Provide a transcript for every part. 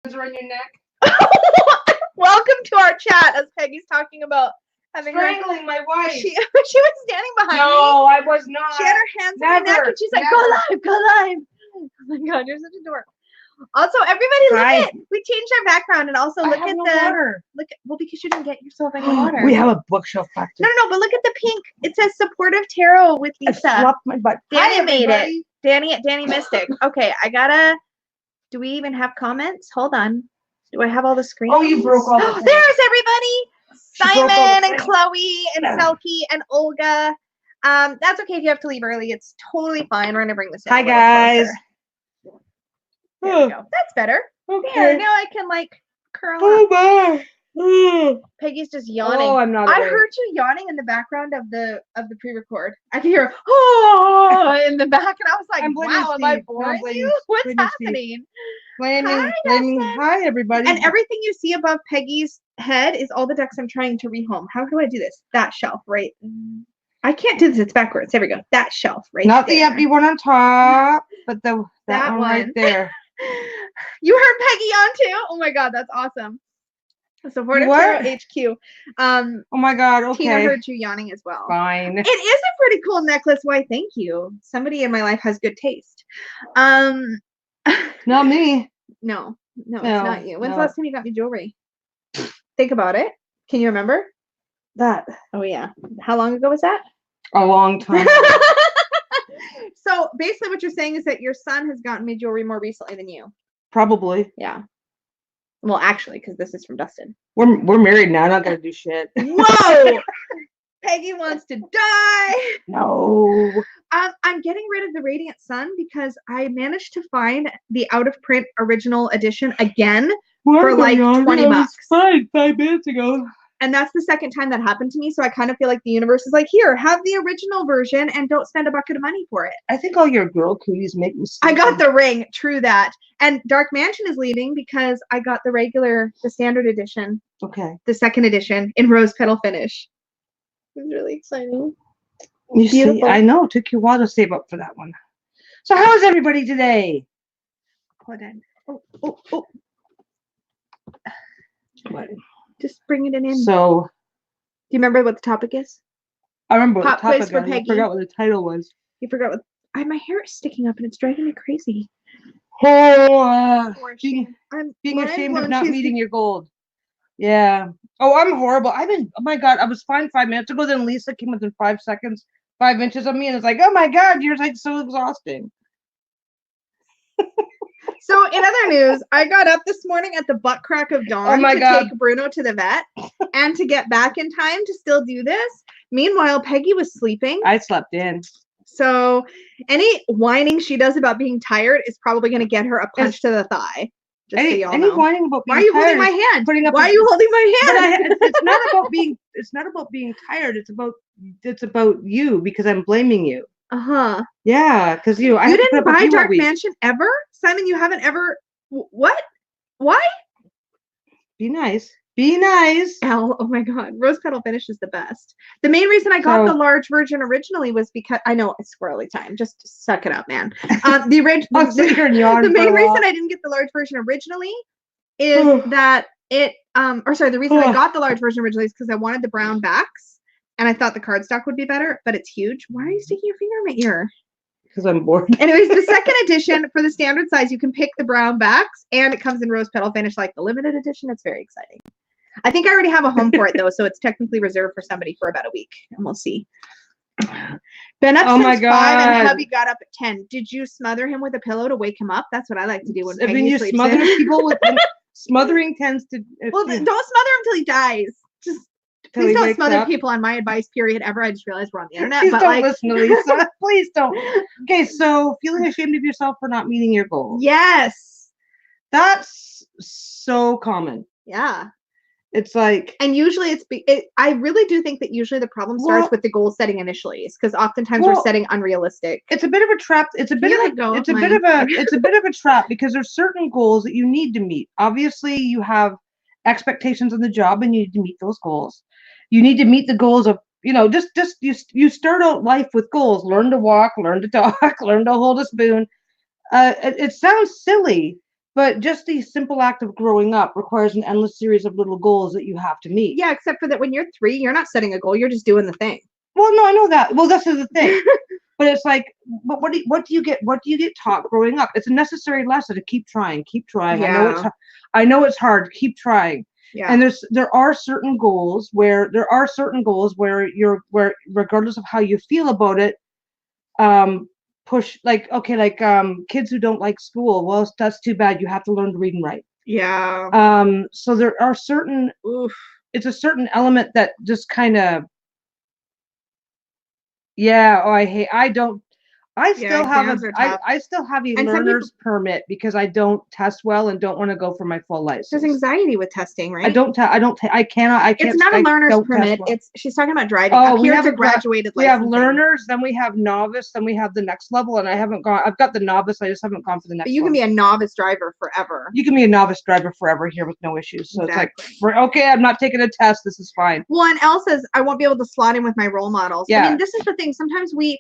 Around your neck. Welcome to our chat as Peggy's talking about having strangling my wife. She was standing behind me. No, I was not. She had her hands on my neck and she's like, go live, go live. Oh my god, you're such a dork. Also, everybody look at we changed our background and also look at water. Well, because you didn't get yourself any water. We have a bookshelf back there. No, but look at the pink. It says supportive tarot with Lisa. I flopped my butt. Danny made it. Danny Mystic. Okay, do we even have comments? Hold on. Do I have all the screens? Oh, you broke all the There's everybody. Simon and Chloe and Selkie and Olga. That's okay if you have to leave early. It's totally fine. We're gonna bring this in. Hi guys. There we go. That's better. Okay. There, now I can curl up. Oh my. Peggy's just yawning. Oh, I'm not. I heard you yawning in the background of the pre-record. I could hear oh in the back, and I was like, "Wow, am I boring you? What's happening?" Hi, everybody. And everything you see above Peggy's head is all the decks I'm trying to rehome. How do I do this? That shelf, right? I can't do this. It's backwards. There we go. That shelf, right? Not there. the empty one on top, but that one right there. You heard Peggy on too? Oh my god, that's awesome. Supportive Tarot HQ. Oh my god, okay. Tina heard you yawning as well. Fine. It is a pretty cool necklace. Why, thank you. Somebody in my life has good taste. Not me. No, it's not you. When's the last time you got me jewelry? Think about it. Can you remember? That. Oh yeah. How long ago was that? A long time. So basically what you're saying is that your son has gotten me jewelry more recently than you. Probably. Yeah. Well, actually, because this is from Dustin. We're married now. I'm not gonna do shit. Whoa! Peggy wants to die. No. I'm getting rid of the Radiant Sun because I managed to find the out of print original edition again for like $20. 5 minutes ago. And that's the second time that happened to me. So I kind of feel like the universe is like, here, have the original version and don't spend a bucket of money for it. I think all your girl cooties make me I got the ring. True that. And Dark Mansion is leaving because I got the standard edition. Okay. The second edition in rose petal finish. It was really exciting. You see, I know. It took you a while to save up for that one. So how is everybody today? Hold on. Oh. What? Just bringing it in. So, do you remember what the topic is? I remember what the topic was. I forgot what the title was. You forgot what? My hair is sticking up and it's driving me crazy. Being ashamed of not meeting your goal. Yeah. Oh, I'm horrible. Oh my god, I was fine 5 minutes ago. Then Lisa came within 5 seconds, 5 inches of me, and it's like, oh my god, you're like so exhausting. So in other news, I got up this morning at the butt crack of dawn to take Bruno to the vet and to get back in time to still do this. Meanwhile, Peggy was sleeping. I slept in. So any whining she does about being tired is probably going to get her a punch to the thigh. Just so y'all know. Whining about being Why are you tired holding my hand? Why are you holding my hand? It's not about being. It's not about being tired. It's about you because I'm blaming you. Yeah, because you didn't buy Dark Mansion ever, Simon. You haven't ever. What? Why? Be nice. Be nice. Oh my god, rose petal finish is the best. The main reason I got the large version originally was because I know it's squirrely time. Just suck it up, man. The main reason I didn't get the large version originally is that the reason I got the large version originally is because I wanted the brown backs. And I thought the cardstock would be better, but it's huge. Why are you sticking your finger in my ear? Because I'm bored. Anyways, the second edition for the standard size, you can pick the brown backs, and it comes in rose petal finish like the limited edition. It's very exciting. I think I already have a home for it though, so it's technically reserved for somebody for about a week, and we'll see. Been up since 5 and hubby got up at 10. Did you smother him with a pillow to wake him up? That's what I like to do when Peggy sleeps. Smother people with smothering tends to. Well, don't smother him till he dies. Just. Please don't smother people on my advice, period, ever. I just realized we're on the internet. Please don't listen to Lisa. Please don't. Okay, so feeling ashamed of yourself for not meeting your goals. Yes. That's so common. Yeah. It's like. And usually I really do think that usually the problem starts with the goal setting initially. Because oftentimes we're setting unrealistic. It's a bit of a trap. It's a bit of a trap because there's certain goals that you need to meet. Obviously, you have expectations on the job and you need to meet those goals. You need to meet the goals of, you start out life with goals. Learn to walk, learn to talk, learn to hold a spoon. It sounds silly, But just the simple act of growing up requires an endless series of little goals that you have to meet. Yeah, except for that when you're 3, you're not setting a goal, you're just doing the thing. Well, no, I know that. Well, this is the thing. But it's like, but what do you get taught growing up? It's a necessary lesson to keep trying. Yeah. I know it's hard. Keep trying. Yeah. And there are certain goals where you're regardless of how you feel about it, push, like, okay, like kids who don't like school. Well, that's too bad. You have to learn to read and write. Yeah. So there are certain. It's a certain element that just kind of. Yeah. Oh, I still have a learner's permit because I don't test well and don't want to go for my full license. There's anxiety with testing, right? I can't. It's not a learner's permit. Well. She's talking about driving. Oh, we have a graduated we have learners, then we have novice, then we have the next level, and I've got the novice, I just haven't gone for the next one. But you can be a novice driver forever. You can be a novice driver forever here with no issues. So exactly. It's like, okay, I'm not taking a test, this is fine. Well, and Elle says, I won't be able to slot in with my role models. Yeah. I mean, this is the thing. Sometimes we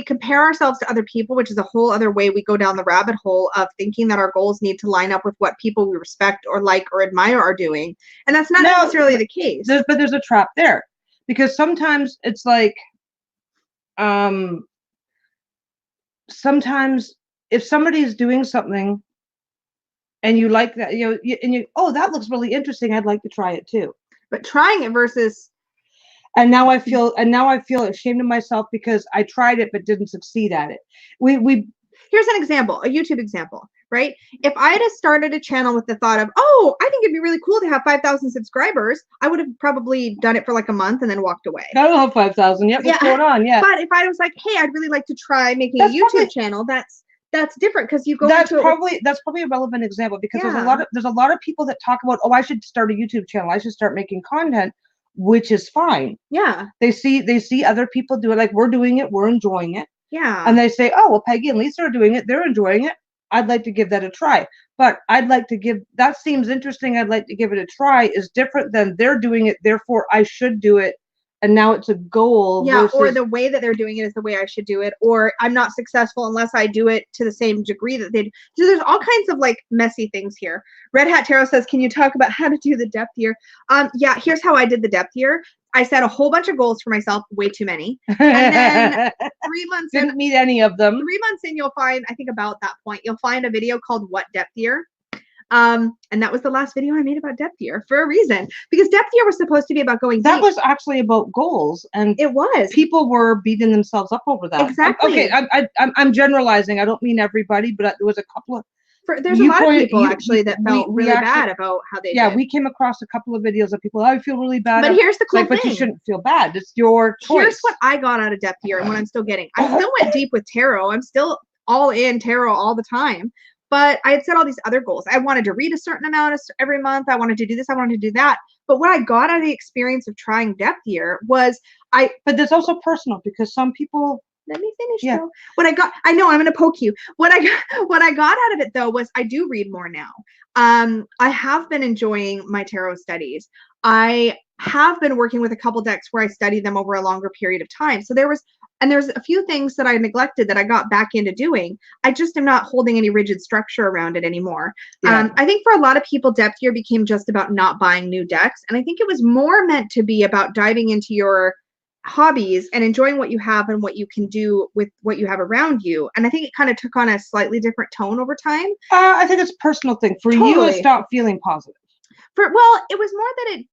compare ourselves to other people, which is a whole other way we go down the rabbit hole of thinking that our goals need to line up with what people we respect or like or admire are doing. And that's not necessarily the case. But there's a trap there. Because sometimes it's like, sometimes if somebody is doing something and you like that, oh, that looks really interesting, I'd like to try it too. But trying it versus... And now I feel ashamed of myself because I tried it but didn't succeed at it. Here's an example, a YouTube example, right? If I had started a channel with the thought of, oh, I think it'd be really cool to have 5,000 subscribers, I would have probably done it for like a month and then walked away. I don't have 5,000 yet. What's going on? Yeah. But if I was like, hey, I'd really like to try making a YouTube channel, that's different because you go. That's probably a relevant example because there's a lot of people that talk about, oh, I should start a YouTube channel. I should start making content. Which is fine. Yeah. They see other people do it, like we're doing it, we're enjoying it. Yeah. And they say, oh, well, Peggy and Lisa are doing it, they're enjoying it. I'd like to give that a try. But that seems interesting, I'd like to give it a try is different than they're doing it, therefore I should do it. And now it's a goal. Yeah, or the way that they're doing it is the way I should do it, or I'm not successful unless I do it to the same degree that they do. So there's all kinds of like messy things here. Red Hat Tarot says, can you talk about how to do the depth year? Yeah, here's how I did the depth year. I set a whole bunch of goals for myself, way too many. And then 3 months didn't meet any of them. 3 months in, you'll find, I think about that point, you'll find a video called What Depth Year? And that was the last video I made about depth year for a reason, because depth year was supposed to be about going deep. That was actually about goals, and it was. People were beating themselves up over that. Exactly. I'm generalizing. I don't mean everybody, but there was a couple of. There's a lot of people actually that felt really bad about how they did. Yeah, we came across a couple of videos of people, I feel really bad. But here's the cool thing. But you shouldn't feel bad. It's your choice. Here's what I got out of depth year and what I'm still getting. I still went deep with tarot. I'm still all in tarot all the time. But I had set all these other goals. I wanted to read a certain amount every month. I wanted to do this. I wanted to do that. But what I got out of the experience of trying depth year was But there's also personal because some people. Let me finish. Yeah. Though. I know I'm going to poke you. What I got out of it though was I do read more now. I have been enjoying my tarot studies. I have been working with a couple decks where I studied them over a longer period of time. So there's a few things that I neglected that I got back into doing. I just am not holding any rigid structure around it anymore. Yeah. I think for a lot of people, depth year became just about not buying new decks. And I think it was more meant to be about diving into your hobbies and enjoying what you have and what you can do with what you have around you. And I think it kind of took on a slightly different tone over time. I think it's a personal thing. For you, it's not feeling positive. It was more that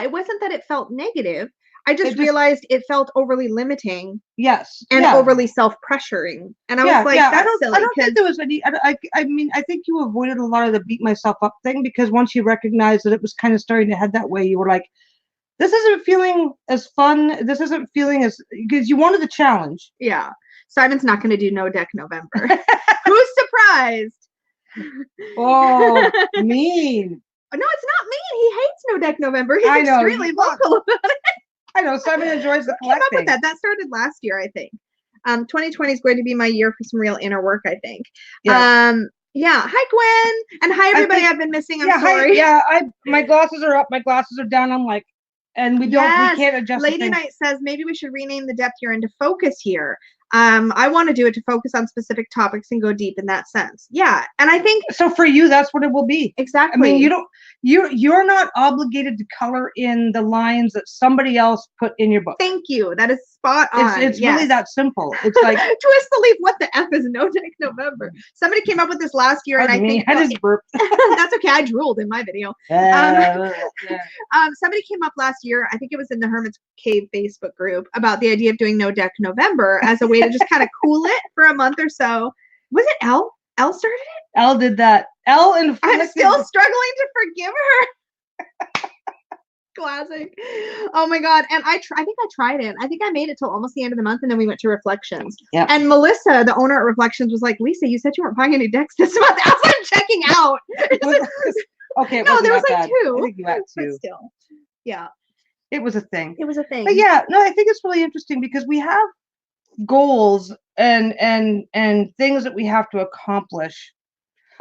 it wasn't that it felt negative. I just realized it felt overly limiting. Yes. And overly self-pressuring. And I was like, that's silly. I don't think there was any, I mean, I think you avoided a lot of the beat myself up thing because once you recognized that it was kind of starting to head that way, you were like, this isn't feeling as fun. This isn't feeling as, because you wanted the challenge. Yeah. Simon's not going to do no Dec November. Who's surprised? Oh, mean. No, it's not mean. He hates no Dec November. He's extremely vocal about it. I know. Simon enjoys the collecting. Came up with that. That started last year, I think. 2020 is going to be my year for some real inner work, I think. Yeah. Yeah. Hi, Gwen. And hi, everybody. I've been missing. I'm sorry. My glasses are up. My glasses are down. I'm like, and we can't adjust. Lady Knight says maybe we should rename the depth year into focus here. I want to do it to focus on specific topics and go deep in that sense. Yeah. And I think so for you, that's what it will be. Exactly. I mean, you're not obligated to color in the lines that somebody else put in your book. Thank you. That is spot on. It's really that simple. It's like twist the leaf. What the F is no Dec November? Somebody came up with this last year, and I think I just burped. That's okay. I drooled in my video. Somebody came up last year, I think it was in the Hermit's Cave Facebook group, about the idea of doing no Dec November as a way to just kind of cool it for a month or so. Was it Elle? Elle started it? Elle did that. Elle and I'm still struggling to forgive her. Classic. Oh my God. And I think I tried it. I think I made it till almost the end of the month, and then we went to Reflections. Yeah. And Melissa, the owner at Reflections, was like, Lisa, you said you weren't buying any decks this month. I was like, checking out. Okay. No, there was like two. I think you had two. But still. Yeah. It was a thing. It was a thing. But yeah, no, I think it's really interesting because we have goals and things that we have to accomplish.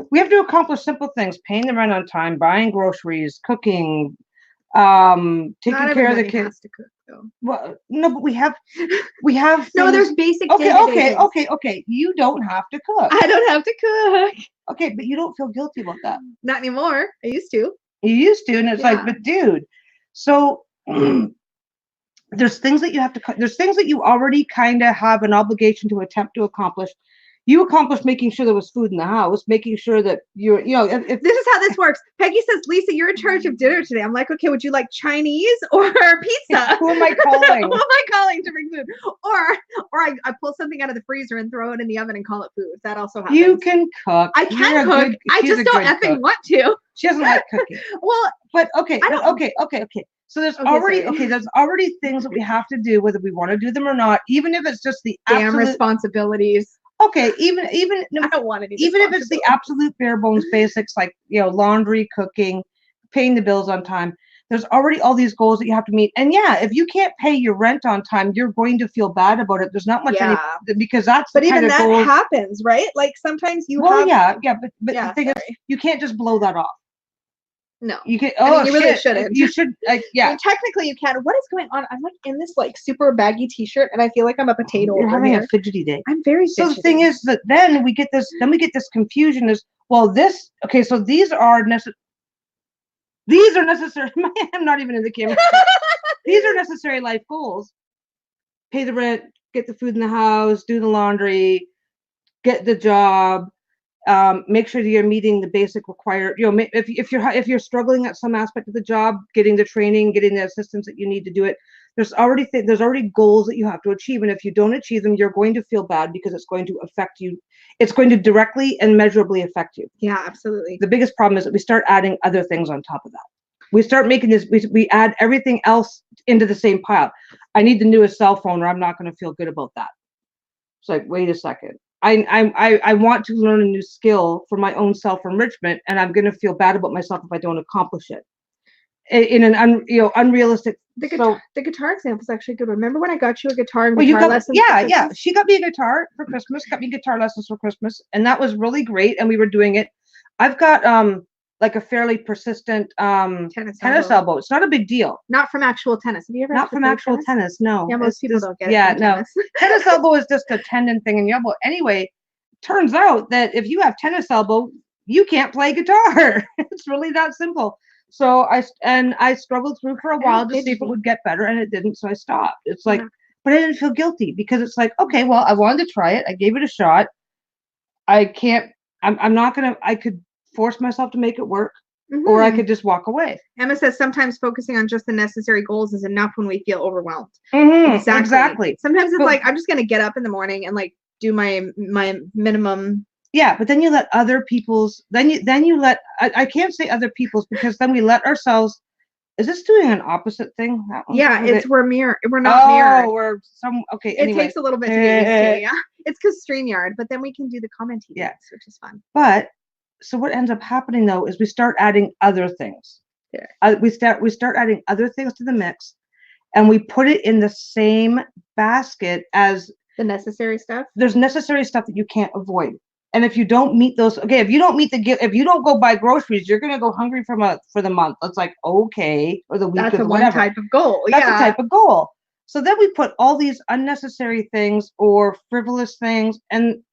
We have to accomplish simple things: paying the rent on time, buying groceries, cooking, taking care of the kids. Has to cook, though. Well, no, but we have no, there's basic okay. You don't have to cook. I don't have to cook. Okay, but you don't feel guilty about that. Not anymore. I used to. You used to, and it's like, but dude, so there's things that you have to, there's things that you already kind of have an obligation to attempt to accomplish. You accomplished making sure there was food in the house, making sure that if this is how this works. Peggy says, Lisa, you're in charge of dinner today. I'm like, okay, would you like Chinese or pizza? Who am I calling? Who am I calling to bring food? Or I pull something out of the freezer and throw it in the oven and call it food. That also happens. You can cook. I can cook. I just don't effing want to. She doesn't like cooking. Well, but okay. So there's already things that we have to do, whether we want to do them or not, even if it's just the damn responsibilities. Okay, even I don't want any. Even if it's the absolute bare bones basics, like laundry, cooking, paying the bills on time. There's already all these goals that you have to meet. And yeah, if you can't pay your rent on time, you're going to feel bad about it. There's not much because that's but even that happens, right? Like sometimes you but the thing is, you can't just blow that off. No, you can. You really shouldn't. You should. I mean, technically, you can. What is going on? I'm like in this like super baggy T-shirt, and I feel like I'm a potato. You're having a fidgety day. I'm very fidgety. So the thing is that then we get this confusion. Is so these are necessary. I'm not even in the camera. These are necessary life goals. Pay the rent, get the food in the house, do the laundry, get the job. Make sure that you're meeting the basic required. If you're struggling at some aspect of the job, getting the training, getting the assistance that you need to do it. There's already goals that you have to achieve, and if you don't achieve them, you're going to feel bad because it's going to affect you. It's going to directly and measurably affect you. Yeah, absolutely. The biggest problem is that we start adding other things on top of that. We start making this. We add everything else into the same pile. I need the newest cell phone, or I'm not going to feel good about that. It's like, wait a second. I want to learn a new skill for my own self-enrichment, and I'm going to feel bad about myself if I don't accomplish it in an unrealistic. The guitar example is actually good. Remember when I got you a guitar and guitar lessons? Yeah. She got me a guitar for Christmas. Got me guitar lessons for Christmas, and that was really great. And we were doing it. I've got like a fairly persistent tennis elbow. It's not a big deal. Not from actual tennis. Have you ever? Not from actual tennis. No. Yeah, most people don't get it. Yeah, no. Tennis elbow is just a tendon thing in your elbow. Anyway, turns out that if you have tennis elbow, you can't play guitar. It's really that simple. So I struggled through for a while to see if it would get better, and it didn't. So I stopped. It's like, but I didn't feel guilty because it's like, okay, well, I wanted to try it. I gave it a shot. I could force myself to make it work, or I could just walk away. Emma says sometimes focusing on just the necessary goals is enough when we feel overwhelmed. Exactly. Sometimes it's like, I'm just going to get up in the morning and like do my minimum. Yeah, but then you let other people's, I can't say other people's because then we let ourselves, is this doing an opposite thing? That one? Yeah, we're not mirrored. Anyway. It takes a little bit to get used to, yeah. It's because StreamYard, but then we can do the commenting, which is fun. But, so what ends up happening though, is we start adding other things. Yeah. We start adding other things to the mix, and we put it in the same basket as the necessary stuff. There's necessary stuff that you can't avoid. And if you don't meet those, if you don't go buy groceries, you're gonna go hungry for the month. It's like, okay, or the week, that's or one type of goal. That's a type of goal. So then we put all these unnecessary things or frivolous things, and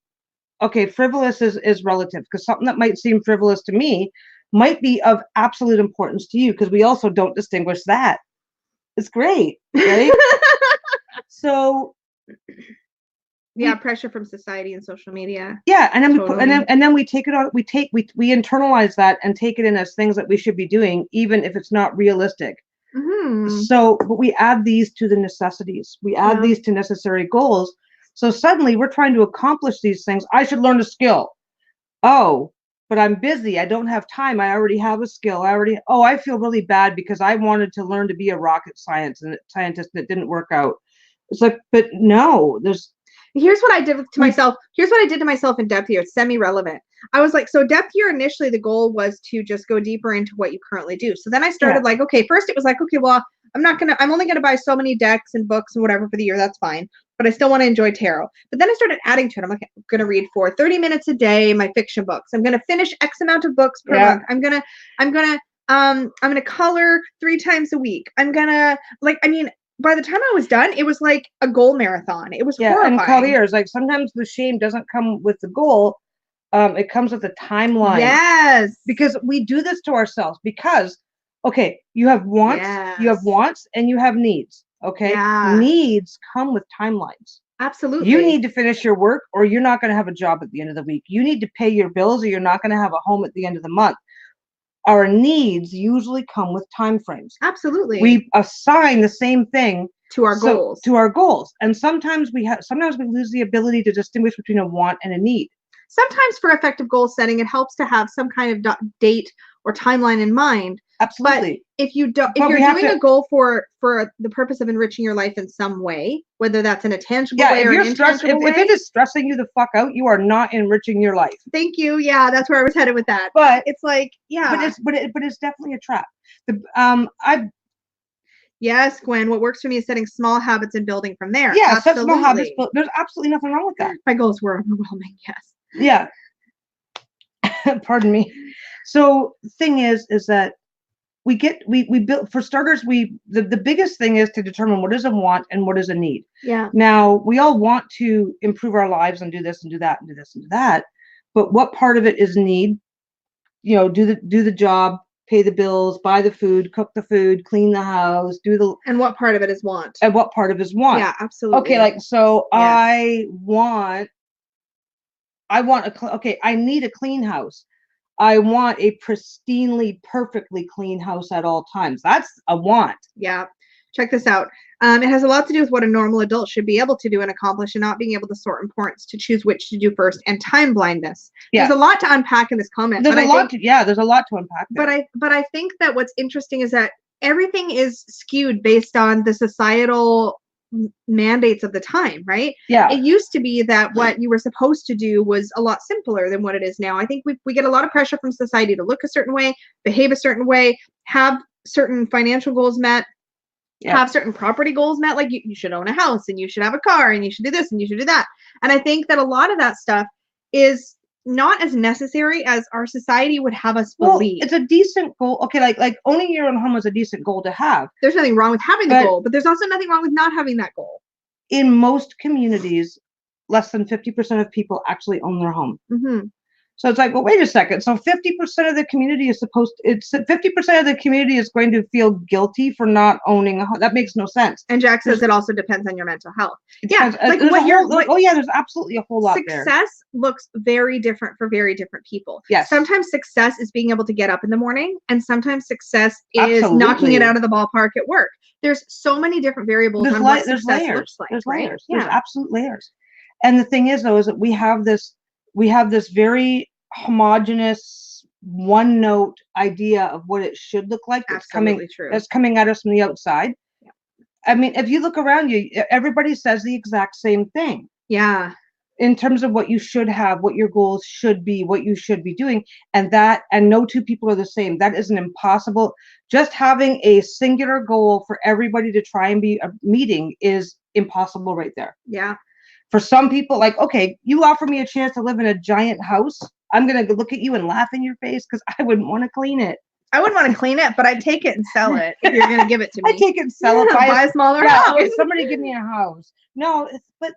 okay, frivolous is relative, because something that might seem frivolous to me might be of absolute importance to you, because we also don't distinguish that. It's great, right? So yeah, pressure from society and social media. Yeah, and then we put, and then we take it on. We internalize that and take it in as things that we should be doing, even if it's not realistic. So, but we add these to the necessities. We add these to necessary goals. So suddenly we're trying to accomplish these things. I should learn a skill. Oh, but I'm busy. I don't have time. I already have a skill. I feel really bad because I wanted to learn to be a rocket scientist and it didn't work out. It's like, but no, here's what I did to myself. Here's what I did to myself in depth year. It's semi-relevant. I was like, so depth year, initially the goal was to just go deeper into what you currently do. So then I started like, okay, first it was like, okay, well, I'm only going to buy so many decks and books and whatever for the year. That's fine. But I still want to enjoy tarot. But then I started adding to it. I'm like, I'm going to read for 30 minutes a day, my fiction books. I'm going to finish X amount of books per month. I'm going to color 3 times a week. I'm going to by the time I was done, it was like a goal marathon. It was horrifying. And careers, like sometimes the shame doesn't come with the goal. It comes with the timeline. Yes. Because we do this to ourselves because, okay, you have wants, and you have needs. Okay. Yeah. Needs come with timelines. Absolutely. You need to finish your work or you're not going to have a job at the end of the week. You need to pay your bills or you're not going to have a home at the end of the month. Our needs usually come with time frames. Absolutely. We assign the same thing to our goals. To our goals. And sometimes we lose the ability to distinguish between a want and a need. Sometimes for effective goal setting, it helps to have some kind of date or timeline in mind. Absolutely. But if you're doing a goal for the purpose of enriching your life in some way, whether that's in a tangible way or an intangible way. If it is stressing you the fuck out, you are not enriching your life. Thank you. Yeah, that's where I was headed with that. But it's like, yeah. But it's definitely a trap. Yes, Gwen, what works for me is setting small habits and building from there. Yeah, absolutely. Set small habits, but there's absolutely nothing wrong with that. My goals were overwhelming, yes. Yeah. Pardon me. So the thing is that we build, for starters, the biggest thing is to determine what is a want and what is a need. Yeah. Now, we all want to improve our lives and do this and do that and do this and do that, but what part of it is need? Do the job, pay the bills, buy the food, cook the food, clean the house, and what part of it is want? And what part of it is want? Yeah, absolutely. Okay, like so yes. I need a clean house. I want a pristinely, perfectly clean house at all times. That's a want. Yeah. Check this out. It has a lot to do with what a normal adult should be able to do and accomplish, and not being able to sort importance to choose which to do first, and time blindness. Yeah. There's a lot to unpack in this comment. There's a lot to unpack there. But I think that what's interesting is that everything is skewed based on the societal mandates of the time, right? Yeah. It used to be that what you were supposed to do was a lot simpler than what it is now. I think we get a lot of pressure from society to look a certain way, behave a certain way, have certain financial goals met, have certain property goals met, like you should own a house and you should have a car and you should do this and you should do that. And I think that a lot of that stuff is not as necessary as our society would have us believe. It's a decent goal. Okay, like owning your own home is a decent goal to have. There's nothing wrong with having the goal, but there's also nothing wrong with not having that goal. In most communities, less than 50% of people actually own their home. Mm-hmm. So it's like, well, wait a second. So 50% of the community is 50% of the community is going to feel guilty for not owning a home. That makes no sense. And Jack says it also depends on your mental health. Yeah, like there's absolutely a whole lot there. Success looks very different for very different people. Yes. Sometimes success is being able to get up in the morning, and sometimes success is knocking it out of the ballpark at work. There's so many different variables on what success looks like. There's layers. There's absolute layers. And the thing is, though, is that we have this very homogenous one note idea of what it should look like that's coming at us from the outside. Yeah. I mean, if you look around you, everybody says the exact same thing. Yeah. In terms of what you should have, what your goals should be, what you should be doing, and no two people are the same. That is an impossible. Just having a singular goal for everybody to try and be meeting is impossible right there. Yeah. For some people, like, okay, you offer me a chance to live in a giant house, I'm going to look at you and laugh in your face because I wouldn't want to clean it. I wouldn't want to clean it, but I'd take it and sell it if you're going to give it to me. I'd take it and sell it. Buy a smaller house. Oh, somebody give me a house. No, but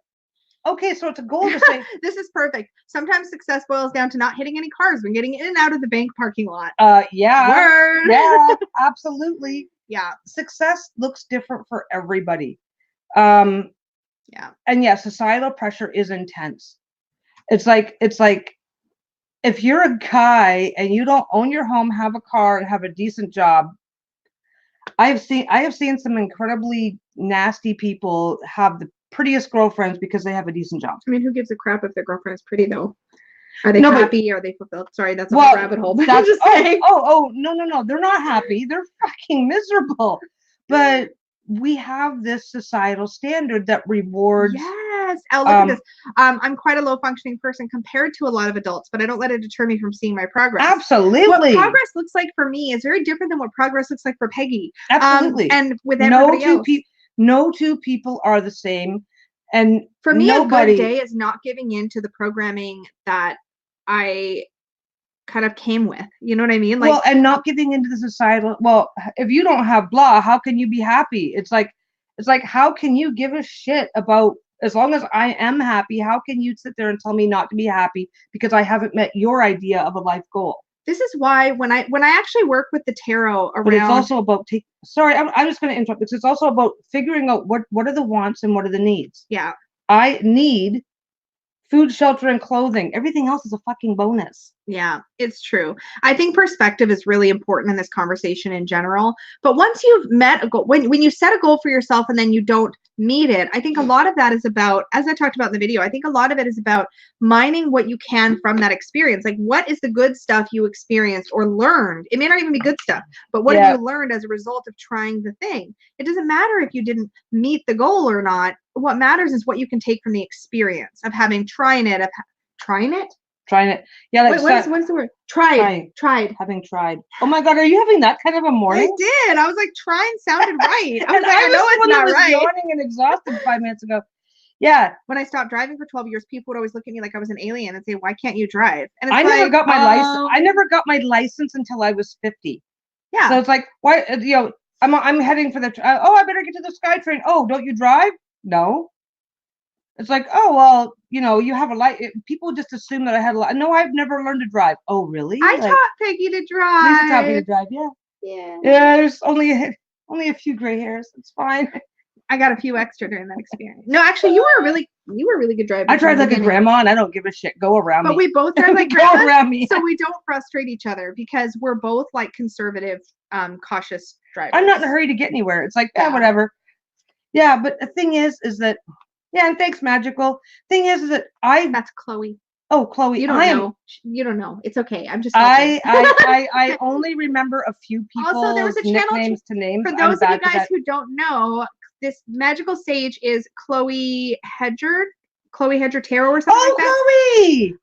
okay, so it's a goal to say. This is perfect. Sometimes success boils down to not hitting any cars when getting in and out of the bank parking lot. Yeah. Word. Yeah, absolutely. Yeah. Success looks different for everybody. Yeah. And yeah, societal pressure is intense. It's like if you're a guy and you don't own your home, have a car, and have a decent job, I have seen some incredibly nasty people have the prettiest girlfriends because they have a decent job. I mean, who gives a crap if their girlfriend is pretty though? Are they happy? Are they fulfilled? Sorry, that's a rabbit hole. But I'm just saying. No. They're not happy. They're fucking miserable. But we have this societal standard that rewards. Yes. Oh, look at this. I'm quite a low functioning person compared to a lot of adults, but I don't let it deter me from seeing my progress. Absolutely. What progress looks like for me is very different than what progress looks like for Peggy. Absolutely. And with everybody else. No two people are the same. And for me, a good day is not giving in to the programming that I kind of came with. You know what I mean? Like, well, and not giving into the societal. Well, if you don't have blah, how can you be happy? It's like, how can you give a shit about, as long as I am happy, how can you sit there and tell me not to be happy because I haven't met your idea of a life goal? This is why when I actually work with the tarot around. But it's also about sorry, I'm just going to interrupt because it's also about figuring out what are the wants and what are the needs. Yeah. I need food, shelter, and clothing. Everything else is a fucking bonus. Yeah, it's true. I think perspective is really important in this conversation in general. But once you've met a goal, when you set a goal for yourself and then you don't meet it, I think a lot of that is about, as I talked about in the video, I think a lot of it is about mining what you can from that experience. Like, what is the good stuff you experienced or learned? It may not even be good stuff, but what have you learned as a result of trying the thing? It doesn't matter if you didn't meet the goal or not. What matters is what you can take from the experience of having trying it. Yeah, like what's the word? Tried. Having tried. Oh my God, are you having that kind of a morning? I did. I was like, trying sounded right. I was like, I know it's not right. I was yawning and exhausted 5 minutes ago. Yeah. When I stopped driving for 12 years, people would always look at me like I was an alien and say, "Why can't you drive?" And I never got my license. I never got my license until I was 50. Yeah. So it's like, why? I'm heading for the. I better get to the SkyTrain. Oh, don't you drive? No. It's like, oh, well, you have a light. People just assume that I had a light. No, I've never learned to drive. Oh, really? I taught Peggy to drive. Lisa taught me to drive, yeah. Yeah. Yeah, there's only a few gray hairs. It's fine. I got a few extra during that experience. No, actually, you were a really good driver. I drive like a grandma and I don't give a shit. Go around me. But we both drive like grandmas, around me. So we don't frustrate each other because we're both like conservative, cautious drivers. I'm not in a hurry to get anywhere. It's like, whatever. Yeah, but the thing is that yeah, and thanks, Magical. Thing is that That's Chloe. Oh, Chloe. You don't know. You don't know. It's okay. I'm just helping. I only remember a few people's also, there was a channel nicknames to names. For those of you guys who don't know, this magical sage is Chloe Hedger Tarot or something like that. Chloe!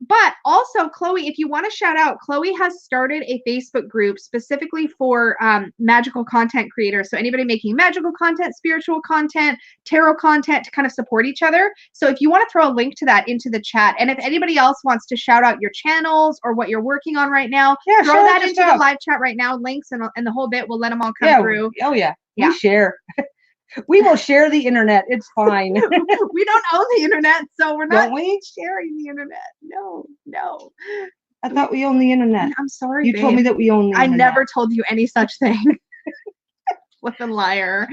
But also, Chloe, if you want to shout out, Chloe has started a Facebook group specifically for magical content creators. So anybody making magical content, spiritual content, tarot content to kind of support each other. So if you want to throw a link to that into the chat, and if anybody else wants to shout out your channels or what you're working on right now, throw that into the live chat right now. Links and the whole bit. We'll let them all come through. Oh, yeah. We share. We will share the internet. It's fine. We don't own the internet, so we're not sharing the internet. No. I thought we own the internet. I'm sorry, You told me that we own the internet. I never told you any such thing. Flippin' liar.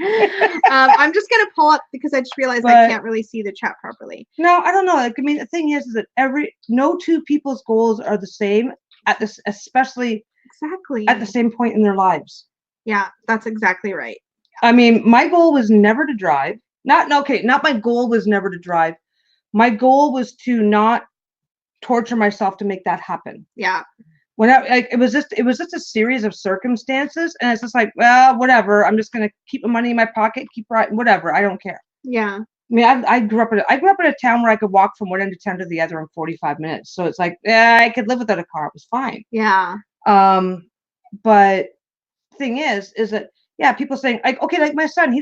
I'm just going to pull up because I just realized I can't really see the chat properly. No, I don't know. Like, I mean, the thing is that no two people's goals are the same especially at the same point in their lives. Yeah, that's exactly right. I mean, my goal was never to drive. Not my goal was never to drive. My goal was to not torture myself to make that happen. Yeah. It was just a series of circumstances, and it's just like, well, whatever. I'm just gonna keep my money in my pocket, keep riding, whatever. I don't care. Yeah. I mean, I grew up in a town where I could walk from one end of town to the other in 45 minutes. So it's like, I could live without a car. It was fine. Yeah. But thing is that. Yeah, people saying like, okay, like my son,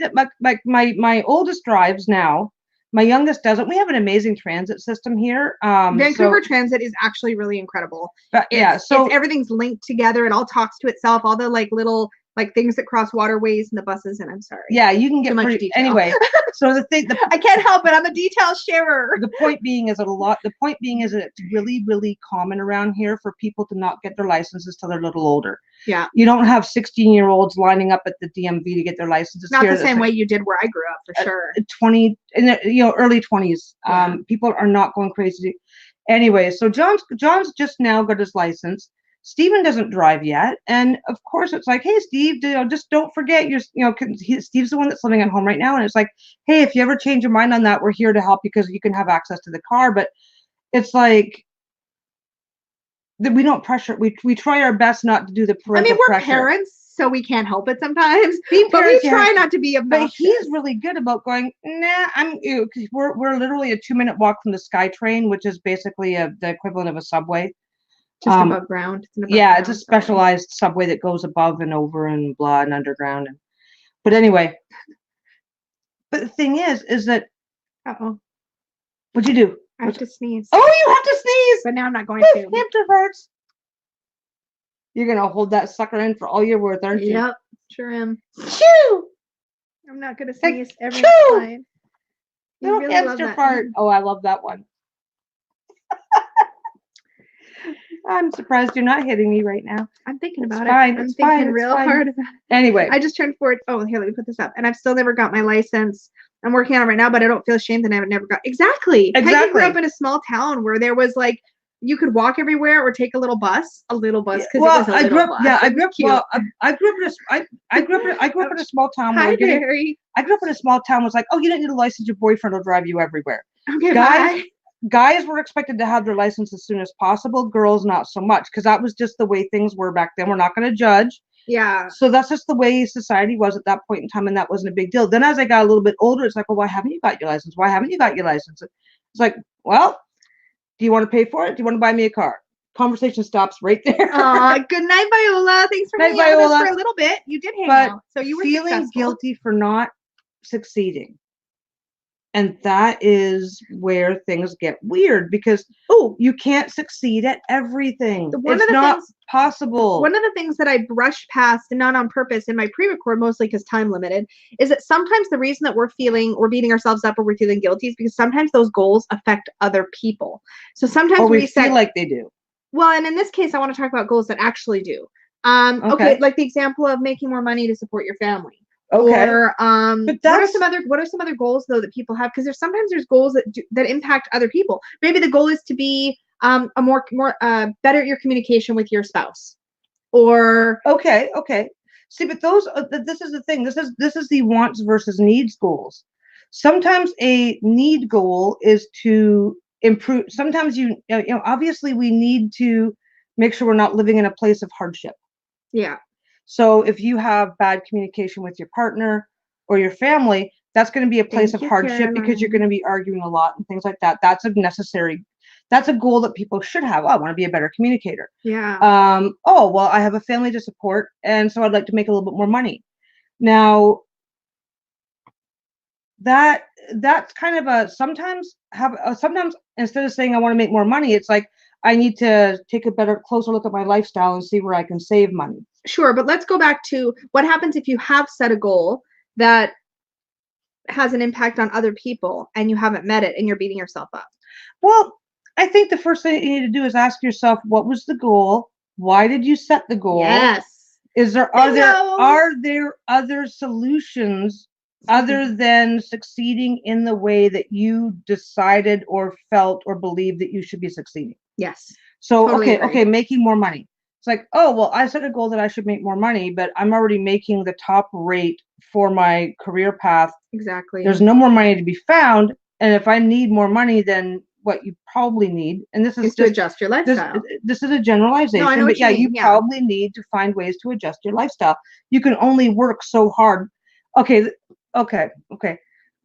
my oldest drives now, My youngest doesn't. We have an amazing transit system here. Vancouver transit is actually really incredible. Everything's linked together. It all talks to itself. All the like little like things that cross waterways and the buses. And I'm sorry. Yeah, you can get much detail. Anyway. So I can't help it. I'm a detail sharer. The point being is that it's really, really common around here for people to not get their licenses till they're a little older. Yeah. You don't have 16-year-olds lining up at the DMV to get their licenses. Not the same way you did where I grew up, for sure. 20, in the, early 20s. Yeah. People are not going crazy. Anyway, so John's just now got his license. Steven doesn't drive yet, and of course it's like, hey Steve, just don't forget Steve's the one that's living at home right now, and it's like, hey, if you ever change your mind on that, we're here to help because you can have access to the car. But it's like we don't pressure. We try our best not to do the parental we're pressure. Parents, so we can't help it sometimes. But we try not to be obnoxious. But he's really good about going, nah, we're literally a 2-minute walk from the SkyTrain, which is basically the equivalent of a subway. Just above ground. It's a specialized subway that goes above and over and blah and underground. But anyway, but the thing is that. What'd you do? I have to sneeze. Oh, you have to sneeze. But now I'm not going to. Hamster farts. You're gonna hold that sucker in for all you're worth, aren't you? Yep, sure am. Chew. I'm not gonna sneeze every time. You really hamster fart. Oh, I love that one. I'm surprised you're not hitting me right now. I'm thinking about it. I'm thinking real hard about it. Anyway. I just turned 40. Oh, here, let me put this up. And I've still never got my license. I'm working on it right now, but I don't feel ashamed that I've never got. Exactly. Peggy grew up in a small town where there was like, you could walk everywhere or take a little bus. I grew up in a small town. Hi, Barry. I grew up in a small town. Was like, oh, you don't need a license. Your boyfriend will drive you everywhere. Okay, bye. Guys were expected to have their license as soon as possible. Girls, not so much, because that was just the way things were back then. We're not going to judge. Yeah. So that's just the way society was at that point in time, and that wasn't a big deal. Then as I got a little bit older, it's like, well, why haven't you got your license? Why haven't you got your license? It's like, well, do you want to pay for it? Do you want to buy me a car? Conversation stops right there. Good night, Viola. Thanks for hanging out with us for a little bit. You did hang out. So you were feeling successful. Guilty for not succeeding. And that is where things get weird because, you can't succeed at everything. It's not possible. One of the things that I brushed past, and not on purpose in my pre-record, mostly because time limited, is that sometimes the reason that we're beating ourselves up or we're feeling guilty is because sometimes those goals affect other people. So sometimes we feel like they do. Well, and in this case, I want to talk about goals that actually do. Okay, like the example of making more money to support your family. Okay. Or what are some other goals though that people have? Because there's goals that impact other people. Maybe the goal is to be better at your communication with your spouse. Or okay. See, but this is the thing. This is the wants versus needs goals. Sometimes a need goal is to improve. Sometimes obviously we need to make sure we're not living in a place of hardship. Yeah. So if you have bad communication with your partner or your family, that's going to be a place of hardship because you're going to be arguing a lot and things like that. That's a goal that people should have. Oh, I want to be a better communicator. Yeah. I have a family to support, and so I'd like to make a little bit more money. Now, that's kind of sometimes instead of saying I want to make more money, it's like I need to take a closer look at my lifestyle and see where I can save money. Sure, but let's go back to what happens if you have set a goal that has an impact on other people and you haven't met it and you're beating yourself up. Well, I think the first thing you need to do is ask yourself, what was the goal? Why did you set the goal? Yes. Are there other solutions other than succeeding in the way that you decided or felt or believed that you should be succeeding? Yes. So, totally making more money. It's like, I set a goal that I should make more money, but I'm already making the top rate for my career path. Exactly. There's no more money to be found. And if I need more money, then what you probably need, and this is to adjust your lifestyle. This is a generalization, but you probably need to find ways to adjust your lifestyle. You can only work so hard. Okay.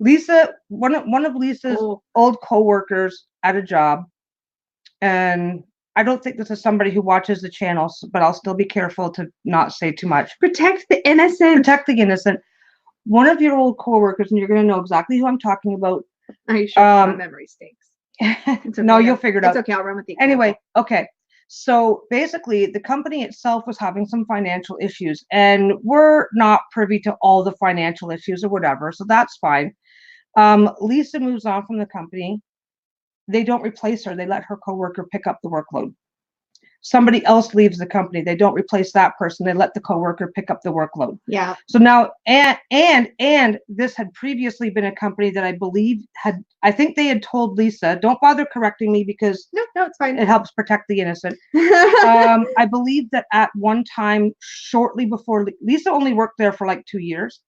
Lisa, one of Lisa's old coworkers at a job, and I don't think this is somebody who watches the channels, but I'll still be careful to not say too much. Protect the innocent. Protect the innocent. One of your old coworkers, and you're going to know exactly who I'm talking about, I sure my memory stinks. Okay, no, you'll figure it out. It's okay. I'll run with the example. Anyway, okay. So basically, the company itself was having some financial issues, and we're not privy to all the financial issues or whatever, so that's fine. Lisa moves on from the company. They don't replace her. They let her coworker pick up the workload. Somebody else leaves the company. They don't replace that person. They let the coworker pick up the workload. Yeah. So now, and this had previously been a company that I believe I think they had told Lisa, don't bother correcting me because no, it's fine. It helps protect the innocent. I believe that at one time, shortly before, Lisa only worked there for like 2 years.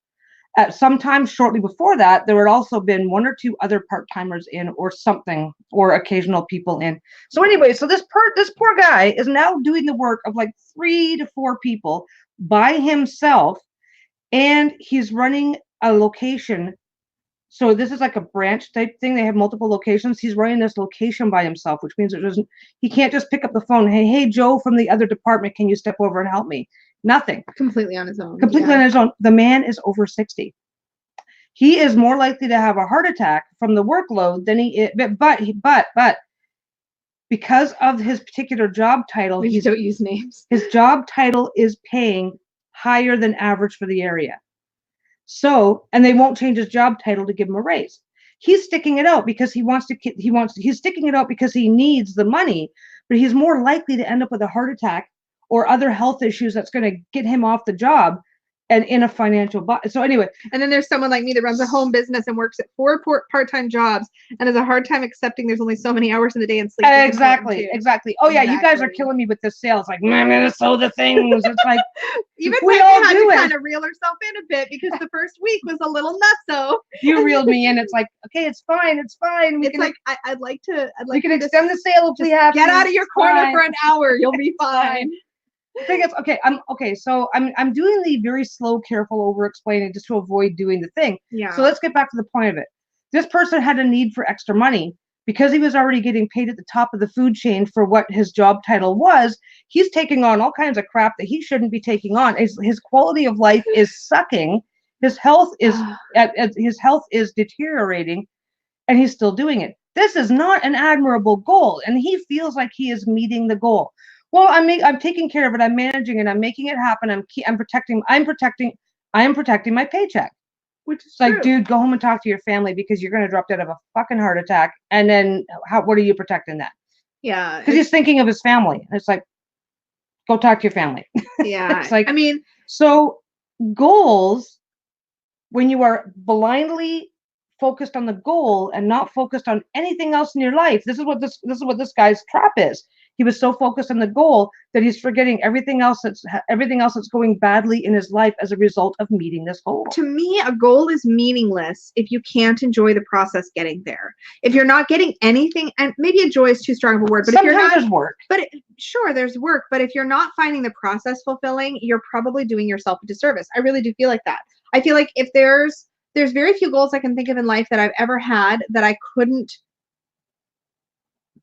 At some time shortly before that, there had also been 1 or 2 other part-timers in or something, or occasional people in. So anyway, so this poor guy is now doing the work of like 3 to 4 people by himself, and he's running a location. So this is like a branch type thing. They have multiple locations. He's running this location by himself, which means he can't just pick up the phone. Hey, Joe from the other department, can you step over and help me? Nothing. Completely on his own. Completely on his own. The man is over 60. He is more likely to have a heart attack from the workload than he is, but because of his particular job title, we don't use names. His job title is paying higher than average for the area. So, and they won't change his job title to give him a raise. He's sticking it out because he's sticking it out because he needs the money, but he's more likely to end up with a heart attack or other health issues that's going to get him off the job and in a financial so anyway. And then there's someone like me that runs a home business and works at 4 part-time jobs and has a hard time accepting there's only so many hours in the day and sleep. Exactly. Oh yeah, you guys are killing me with this sales. Like, I'm gonna sew the things. It's like even we all had to kind of reel herself in a bit because the first week was a little nutso. You reeled me in. It's like, okay, it's fine. I'd like we can extend the sale if we have to. Get out of your corner for an hour. You'll be fine. The thing is, so I'm doing the very slow, careful over explaining just to avoid doing the thing. Yeah. So let's get back to the point of it. This person had a need for extra money because he was already getting paid at the top of the food chain for what his job title was. He's taking on all kinds of crap that he shouldn't be taking on. His quality of life is sucking. His health is deteriorating, and he's still doing it. This is not an admirable goal, and he feels like he is meeting the goal. Well, I'm taking care of it. I'm managing it. I'm making it happen. I'm protecting my paycheck. Which is like, dude, go home and talk to your family because you're going to drop dead of a fucking heart attack. And then what are you protecting that? Yeah. Because he's thinking of his family. It's like, go talk to your family. Yeah. It's like, so goals, when you are blindly focused on the goal and not focused on anything else in your life, this is what this guy's trap is. He was so focused on the goal that he's forgetting everything else that's going badly in his life as a result of meeting this goal. To me, a goal is meaningless if you can't enjoy the process getting there. If you're not getting anything, and maybe enjoy is too strong of a word, but sometimes if you're not, there's work. But sure, there's work. But if you're not finding the process fulfilling, you're probably doing yourself a disservice. I really do feel like that. I feel like if there's very few goals I can think of in life that I've ever had that I couldn't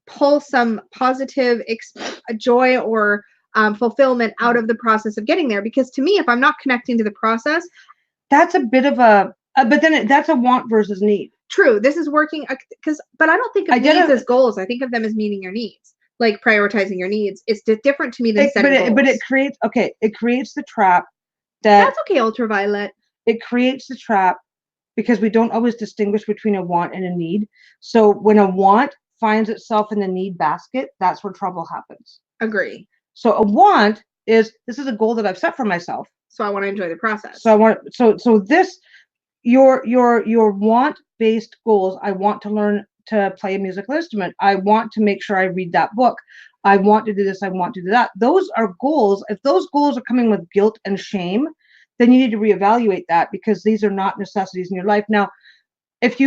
pull some positive joy or fulfillment out of the process of getting there. Because to me, if I'm not connecting to the process, that's a bit of that's a want versus need. True. This is working but I don't think of needs as goals. I think of them as meeting your needs, like prioritizing your needs. It's different to me than setting goals. But it creates the trap that's okay, Ultraviolet. It creates the trap because we don't always distinguish between a want and a need. So when a want finds itself in the need basket, that's where trouble happens. Agree. So a want is, this is a goal that I've set for myself. So I want to enjoy the process. Your want-based goals, I want to learn to play a musical instrument. I want to make sure I read that book. I want to do this. I want to do that. Those are goals. If those goals are coming with guilt and shame, then you need to reevaluate that because these are not necessities in your life. Now, if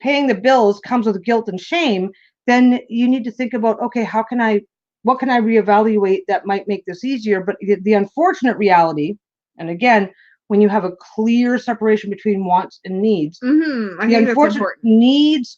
paying the bills comes with guilt and shame, then you need to think about, okay, what can I reevaluate that might make this easier? But the unfortunate reality, and again, when you have a clear separation between wants and needs, I think that's important.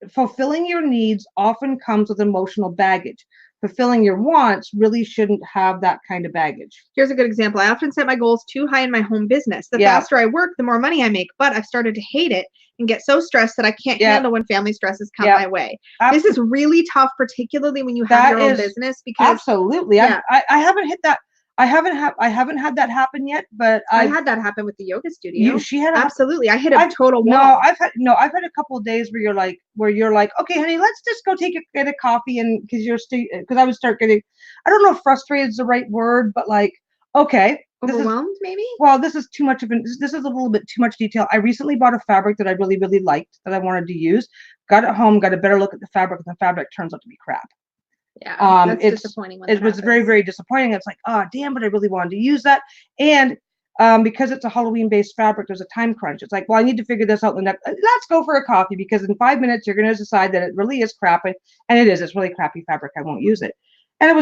Fulfilling your needs often comes with emotional baggage. fulfilling your wants really shouldn't have that kind of baggage. Here's a good example. I often set my goals too high in my home business. The faster I work, the more money I make, but I've started to hate it and get so stressed that I can't handle when family stresses come my way. This is really tough, particularly when you have your own business, because absolutely. I haven't hit that. I haven't had that happen yet, but I had that happen with the yoga studio. She had absolutely. I hit a total wall. I've had a couple of days where you're like, okay, honey, let's just go get a coffee, and because I would start getting, I don't know if frustrated is the right word, but like, okay, overwhelmed maybe. Well, this is too much of this is a little bit too much detail. I recently bought a fabric that I really, really liked that I wanted to use. Got it home, got a better look at the fabric, and the fabric turns out to be crap. Yeah, that's disappointing. It was very, very disappointing. It's like, oh, damn, but I really wanted to use that. And because it's a Halloween-based fabric, there's a time crunch. It's like, well, I need to figure this out. Let's go for a coffee, because in 5 minutes, you're going to decide that it really is crap. And it is. It's really crappy fabric. I won't use it. And it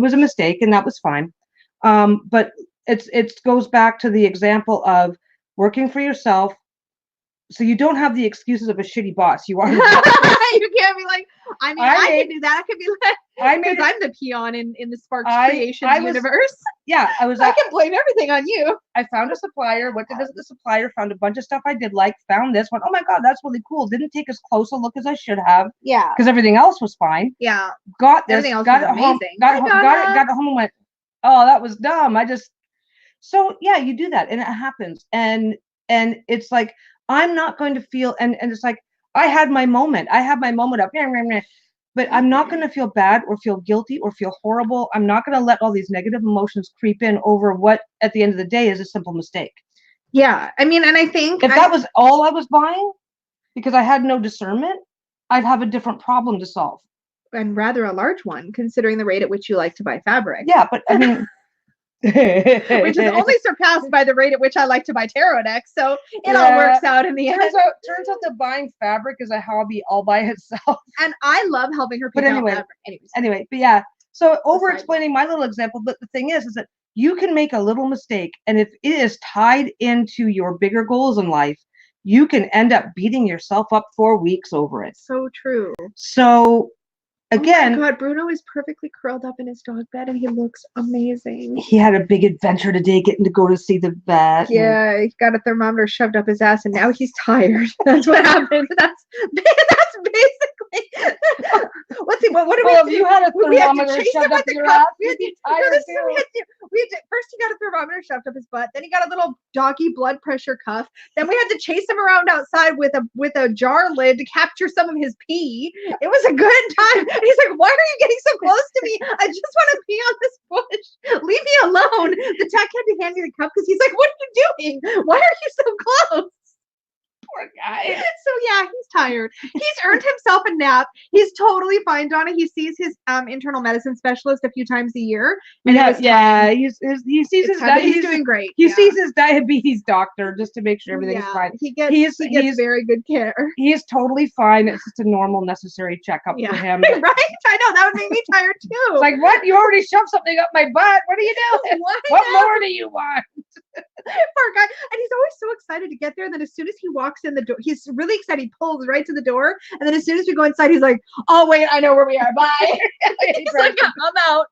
was a mistake, and that was fine. But it goes back to the example of working for yourself. So you don't have the excuses of a shitty boss. You are. You can't be like, I can do that. I could be like, because I'm the peon in the Sparks creation universe. Yeah, I can blame everything on you. I found a supplier, went to visit the supplier, found a bunch of stuff I did like, found this one. Oh my God, that's really cool. Didn't take as close a look as I should have. Yeah. Because everything else was fine. Yeah. Got this. Everything else was amazing. Got it home and went, oh, that was dumb. So yeah, you do that and it happens. And it's like, I'm not going to feel, and it's like, I had my moment. I have my moment of, but I'm not going to feel bad or feel guilty or feel horrible. I'm not going to let all these negative emotions creep in over what, at the end of the day, is a simple mistake. Yeah. I mean, and I think if that was all I was buying, because I had no discernment, I'd have a different problem to solve. And rather a large one, considering the rate at which you like to buy fabric. Yeah, but I mean... which is only surpassed by the rate at which I like to buy tarot decks. So it all works out in the end. Turns out that buying fabric is a hobby all by itself. And I love helping her pick out fabric. Anyway, but yeah. So over explaining my little example, but the thing is that you can make a little mistake, and if it is tied into your bigger goals in life, you can end up beating yourself up for weeks over it. So true. So again, oh my God, Bruno is perfectly curled up in his dog bed and he looks amazing. He had a big adventure today, getting to go to see the vet. Yeah, he got a thermometer shoved up his ass and now he's tired. That's what happened. That's basically. Let's see. What do we? Well, if you had a thermometer shoved up your ass, you'd be tired too. First, he got a thermometer shoved up his butt. Then he got a little doggy blood pressure cuff. Then we had to chase him around outside with a jar lid to capture some of his pee. It was a good time. And he's like, "Why are you getting so close to me? I just want to pee on this bush. Leave me alone." The tech had to hand me the cup because he's like, "What are you doing? Why are you so close?" Poor guy. So yeah, he's tired. He's earned himself a nap. He's totally fine, Donna. He sees his internal medicine specialist a few times a year. And he sees his he's doing great. He sees his diabetes doctor just to make sure everything's fine. He gets very good care. He is totally fine. It's just a normal, necessary checkup for him. Right? I know, that would make me tired too. It's like, what? You already shoved something up my butt. What are you doing? What more do you want? Poor guy. And he's always so excited to get there. And then as soon as he walks in the door, he's really excited. He pulls right to the door. And then as soon as we go inside, he's like, "Oh, wait, I know where we are. Bye." He's like, "I'm out."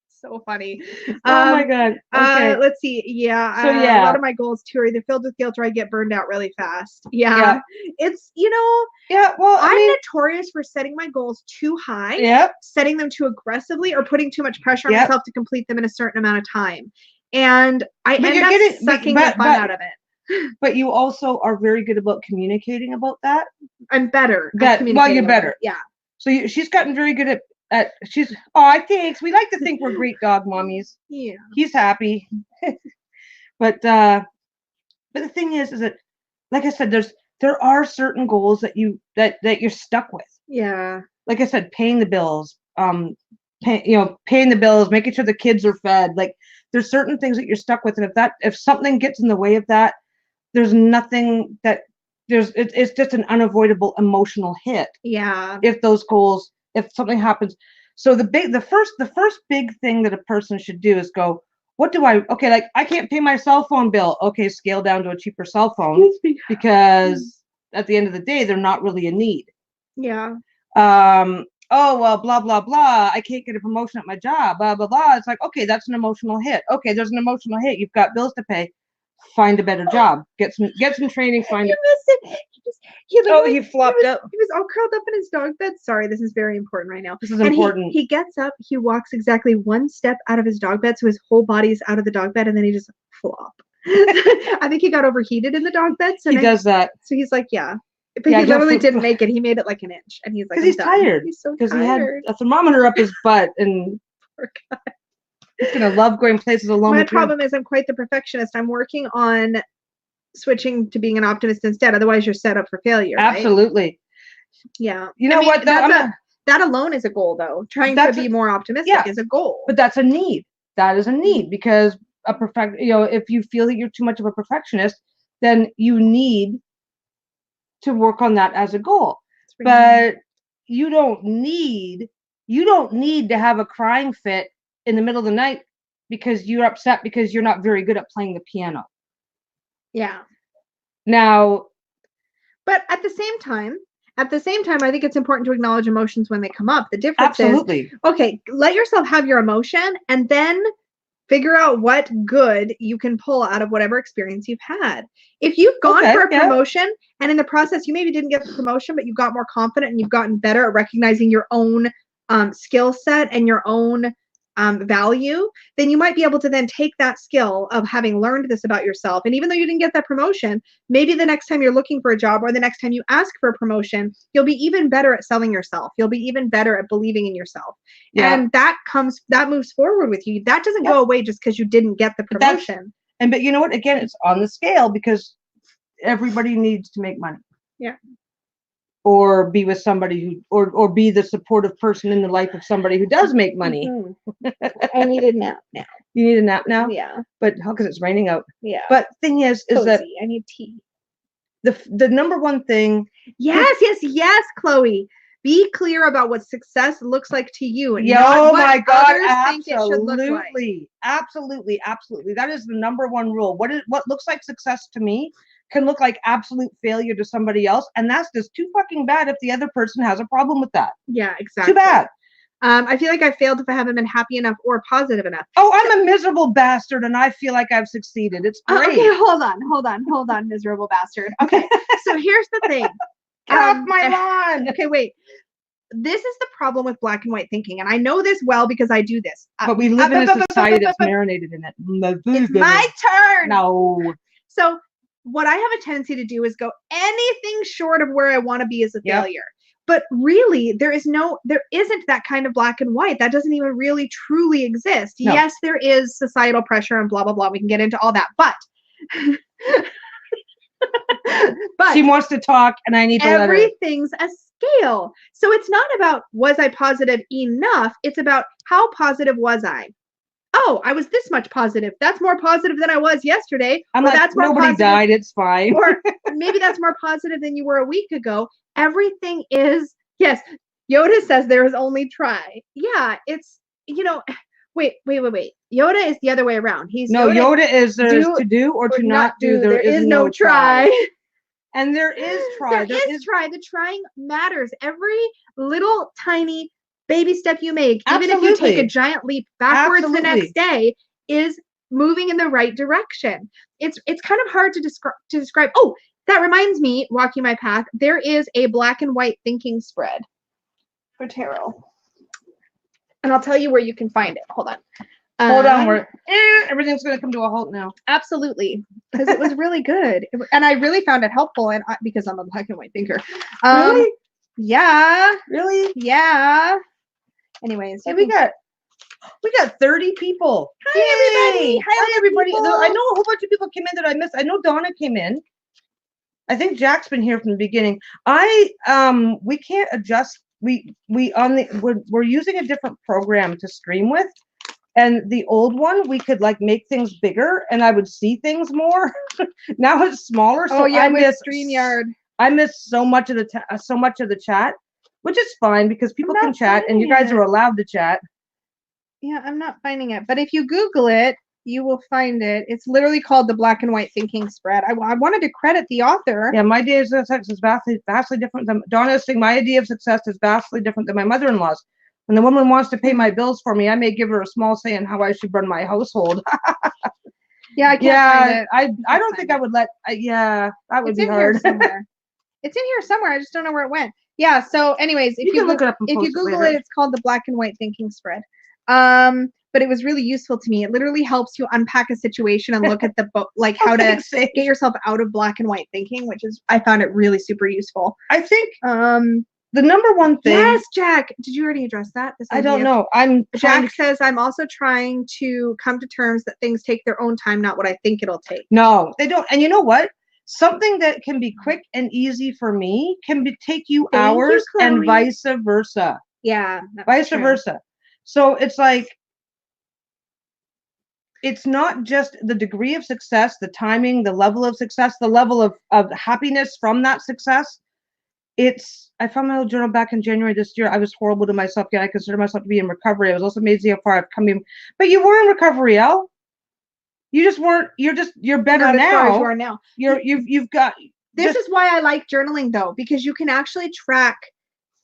So funny. Oh my God. Okay. Let's see. Yeah. So a lot of my goals too are either filled with guilt or I get burned out really fast. Yeah. It's, yeah, well, I'm notorious for setting my goals too high. Yep. Setting them too aggressively or putting too much pressure on myself to complete them in a certain amount of time. And I end up sucking the fun out of it. But you also are very good about communicating about that. I'm better. You're better. Yeah. So she's gotten very good at thanks. We like to think we're great dog mommies. Yeah. He's happy. But the thing is that, like I said, there are certain goals that you're stuck with. Yeah. Like I said, paying the bills, paying the bills, making sure the kids are fed. Like, there's certain things that you're stuck with, and if something gets in the way of that, there's nothing that it's just an unavoidable emotional hit. Yeah. If those goals, if something happens, so the first big thing that a person should do is go, I can't pay my cell phone bill. Okay, scale down to a cheaper cell phone because at the end of the day, they're not really a need. Yeah. oh, well, blah, blah, blah. I can't get a promotion at my job, blah, blah, blah. It's like, okay, that's an emotional hit. Okay, there's an emotional hit. You've got bills to pay. Find a better job. Get some training. Find you missed it. He flopped up. He was all curled up in his dog bed. Sorry, this is very important right now. This is important. He gets up, he walks exactly one step out of his dog bed, so his whole body is out of the dog bed, and then he just flop. I think he got overheated in the dog bed. So he does that. So he's like, yeah. But he literally didn't make it. He made it like an inch. And he's like, because he's tired. He's so tired. Because he had a thermometer up his butt, and poor guy. He's going to love going places alone. My problem is I'm quite the perfectionist. I'm working on switching to being an optimist instead. Otherwise, you're set up for failure. Absolutely. Right? Yeah. You know what? That alone is a goal, though. Trying to be more optimistic is a goal. But that's a need. That is a need, because if you feel that you're too much of a perfectionist, then you need to work on that as a goal. But you don't need to have a crying fit in the middle of the night because you're upset because you're not very good at playing the piano. Yeah. Now, but at the same time, I think it's important to acknowledge emotions when they come up. The difference is, okay, let yourself have your emotion and then figure out what good you can pull out of whatever experience you've had. If you've gone for a promotion and in the process you maybe didn't get the promotion, but you got more confident and you've gotten better at recognizing your own skill set and your own value, then you might be able to then take that skill of having learned this about yourself. And even though you didn't get that promotion, maybe the next time you're looking for a job or the next time you ask for a promotion, you'll be even better at selling yourself. You'll be even better at believing in yourself. Yeah. And that moves forward with you. That doesn't go away just because you didn't get the promotion. But you know what? Again, it's on the scale because everybody needs to make money. Yeah. Or be with somebody or be the supportive person in the life of somebody who does make money. Mm-hmm. I need a nap now. You need a nap now? Yeah. But how? Because it's raining out. Yeah. But thing is that I need tea. The number one thing. Yes, Chloe. Be clear about what success looks like to you. And oh my God! Absolutely. Absolutely. That is the number one rule. What looks like success to me can look like absolute failure to somebody else, and that's just too fucking bad if the other person has a problem with that. Yeah, exactly. Too bad. I feel like I failed if I haven't been happy enough or positive enough. Oh, I'm a miserable bastard, and I feel like I've succeeded. It's great. Okay, hold on, miserable bastard. Okay, so here's the thing. Get off my lawn. Okay, wait. This is the problem with black and white thinking, and I know this well because I do this. But we live in a society that's marinated in it. It's my turn. No. So what I have a tendency to do is go anything short of where I want to be is a failure. But really, there isn't that kind of black and white. That doesn't even really truly exist. No. Yes, there is societal pressure and blah, blah, blah. We can get into all that. But she wants to talk and I need to let her. Everything's a scale. So it's not about was I positive enough? It's about how positive was I? Oh, I was this much positive. That's more positive than I was yesterday. I'm like, that's more nobody positive. Died. It's fine. Or maybe that's more positive than you were a week ago. Everything is, yes, Yoda says there is only try. Yeah, it's, wait. Yoda is the other way around. Yoda is there is to do or to not do. There is no try. And there is try. There is try. The trying matters. Every little tiny baby step you make, even if you take a giant leap backwards the next day, is moving in the right direction. It's kind of hard to describe. Oh, that reminds me, walking my path, there is a black and white thinking spread for tarot. And I'll tell you where you can find it. Hold on. Hold on. Everything's going to come to a halt now. Absolutely. Because it was really good. And I really found it helpful because I'm a black and white thinker. Really? Yeah. Really? Yeah. Anyways. Hey, we got 30 people. Hi, everybody. Hi, everybody. I know a whole bunch of people came in that I missed. I know Donna came in. I think Jack's been here from the beginning. We can't adjust. We're using a different program to stream with. And the old one, we could make things bigger and I would see things more. Now it's smaller. So I miss StreamYard. I miss so much of the chat, which is fine because people can chat and you guys are allowed to chat. Yeah, I'm not finding it. But if you Google it, you will find it. It's literally called the Black and White Thinking Spread. I wanted to credit the author. Yeah, my idea of success is vastly different than Donna is saying. My idea of success is vastly different than my mother-in-law's. When the woman wants to pay my bills for me, I may give her a small say in how I should run my household. Yeah, I can't find it. I don't think I would let. That would be hard. It's in here somewhere. I just don't know where it went. Yeah. So, anyways, if you look it up, if you Google it, it's called the Black and White Thinking Spread. But it was really useful to me. It literally helps you unpack a situation and look at the book, like how to get yourself out of black and white thinking, which is, I found it really super useful. I think the number one thing. Yes, Jack. Did you already address that? I don't know. Jack says, I'm also trying to come to terms that things take their own time, not what I think it'll take. No, they don't. And you know what? Something that can be quick and easy for me can take you hours, and vice versa. Yeah. Vice versa. So it's like, it's not just the degree of success, the timing, the level of success, the level of happiness from that success. I found my old journal back in January this year. I was horrible to myself, yet I consider myself to be in recovery. I was also amazed how far I've come in. But you were in recovery, Elle. You just weren't. You're better now. As far as you are now. You've got. This is why I like journaling, though, because you can actually track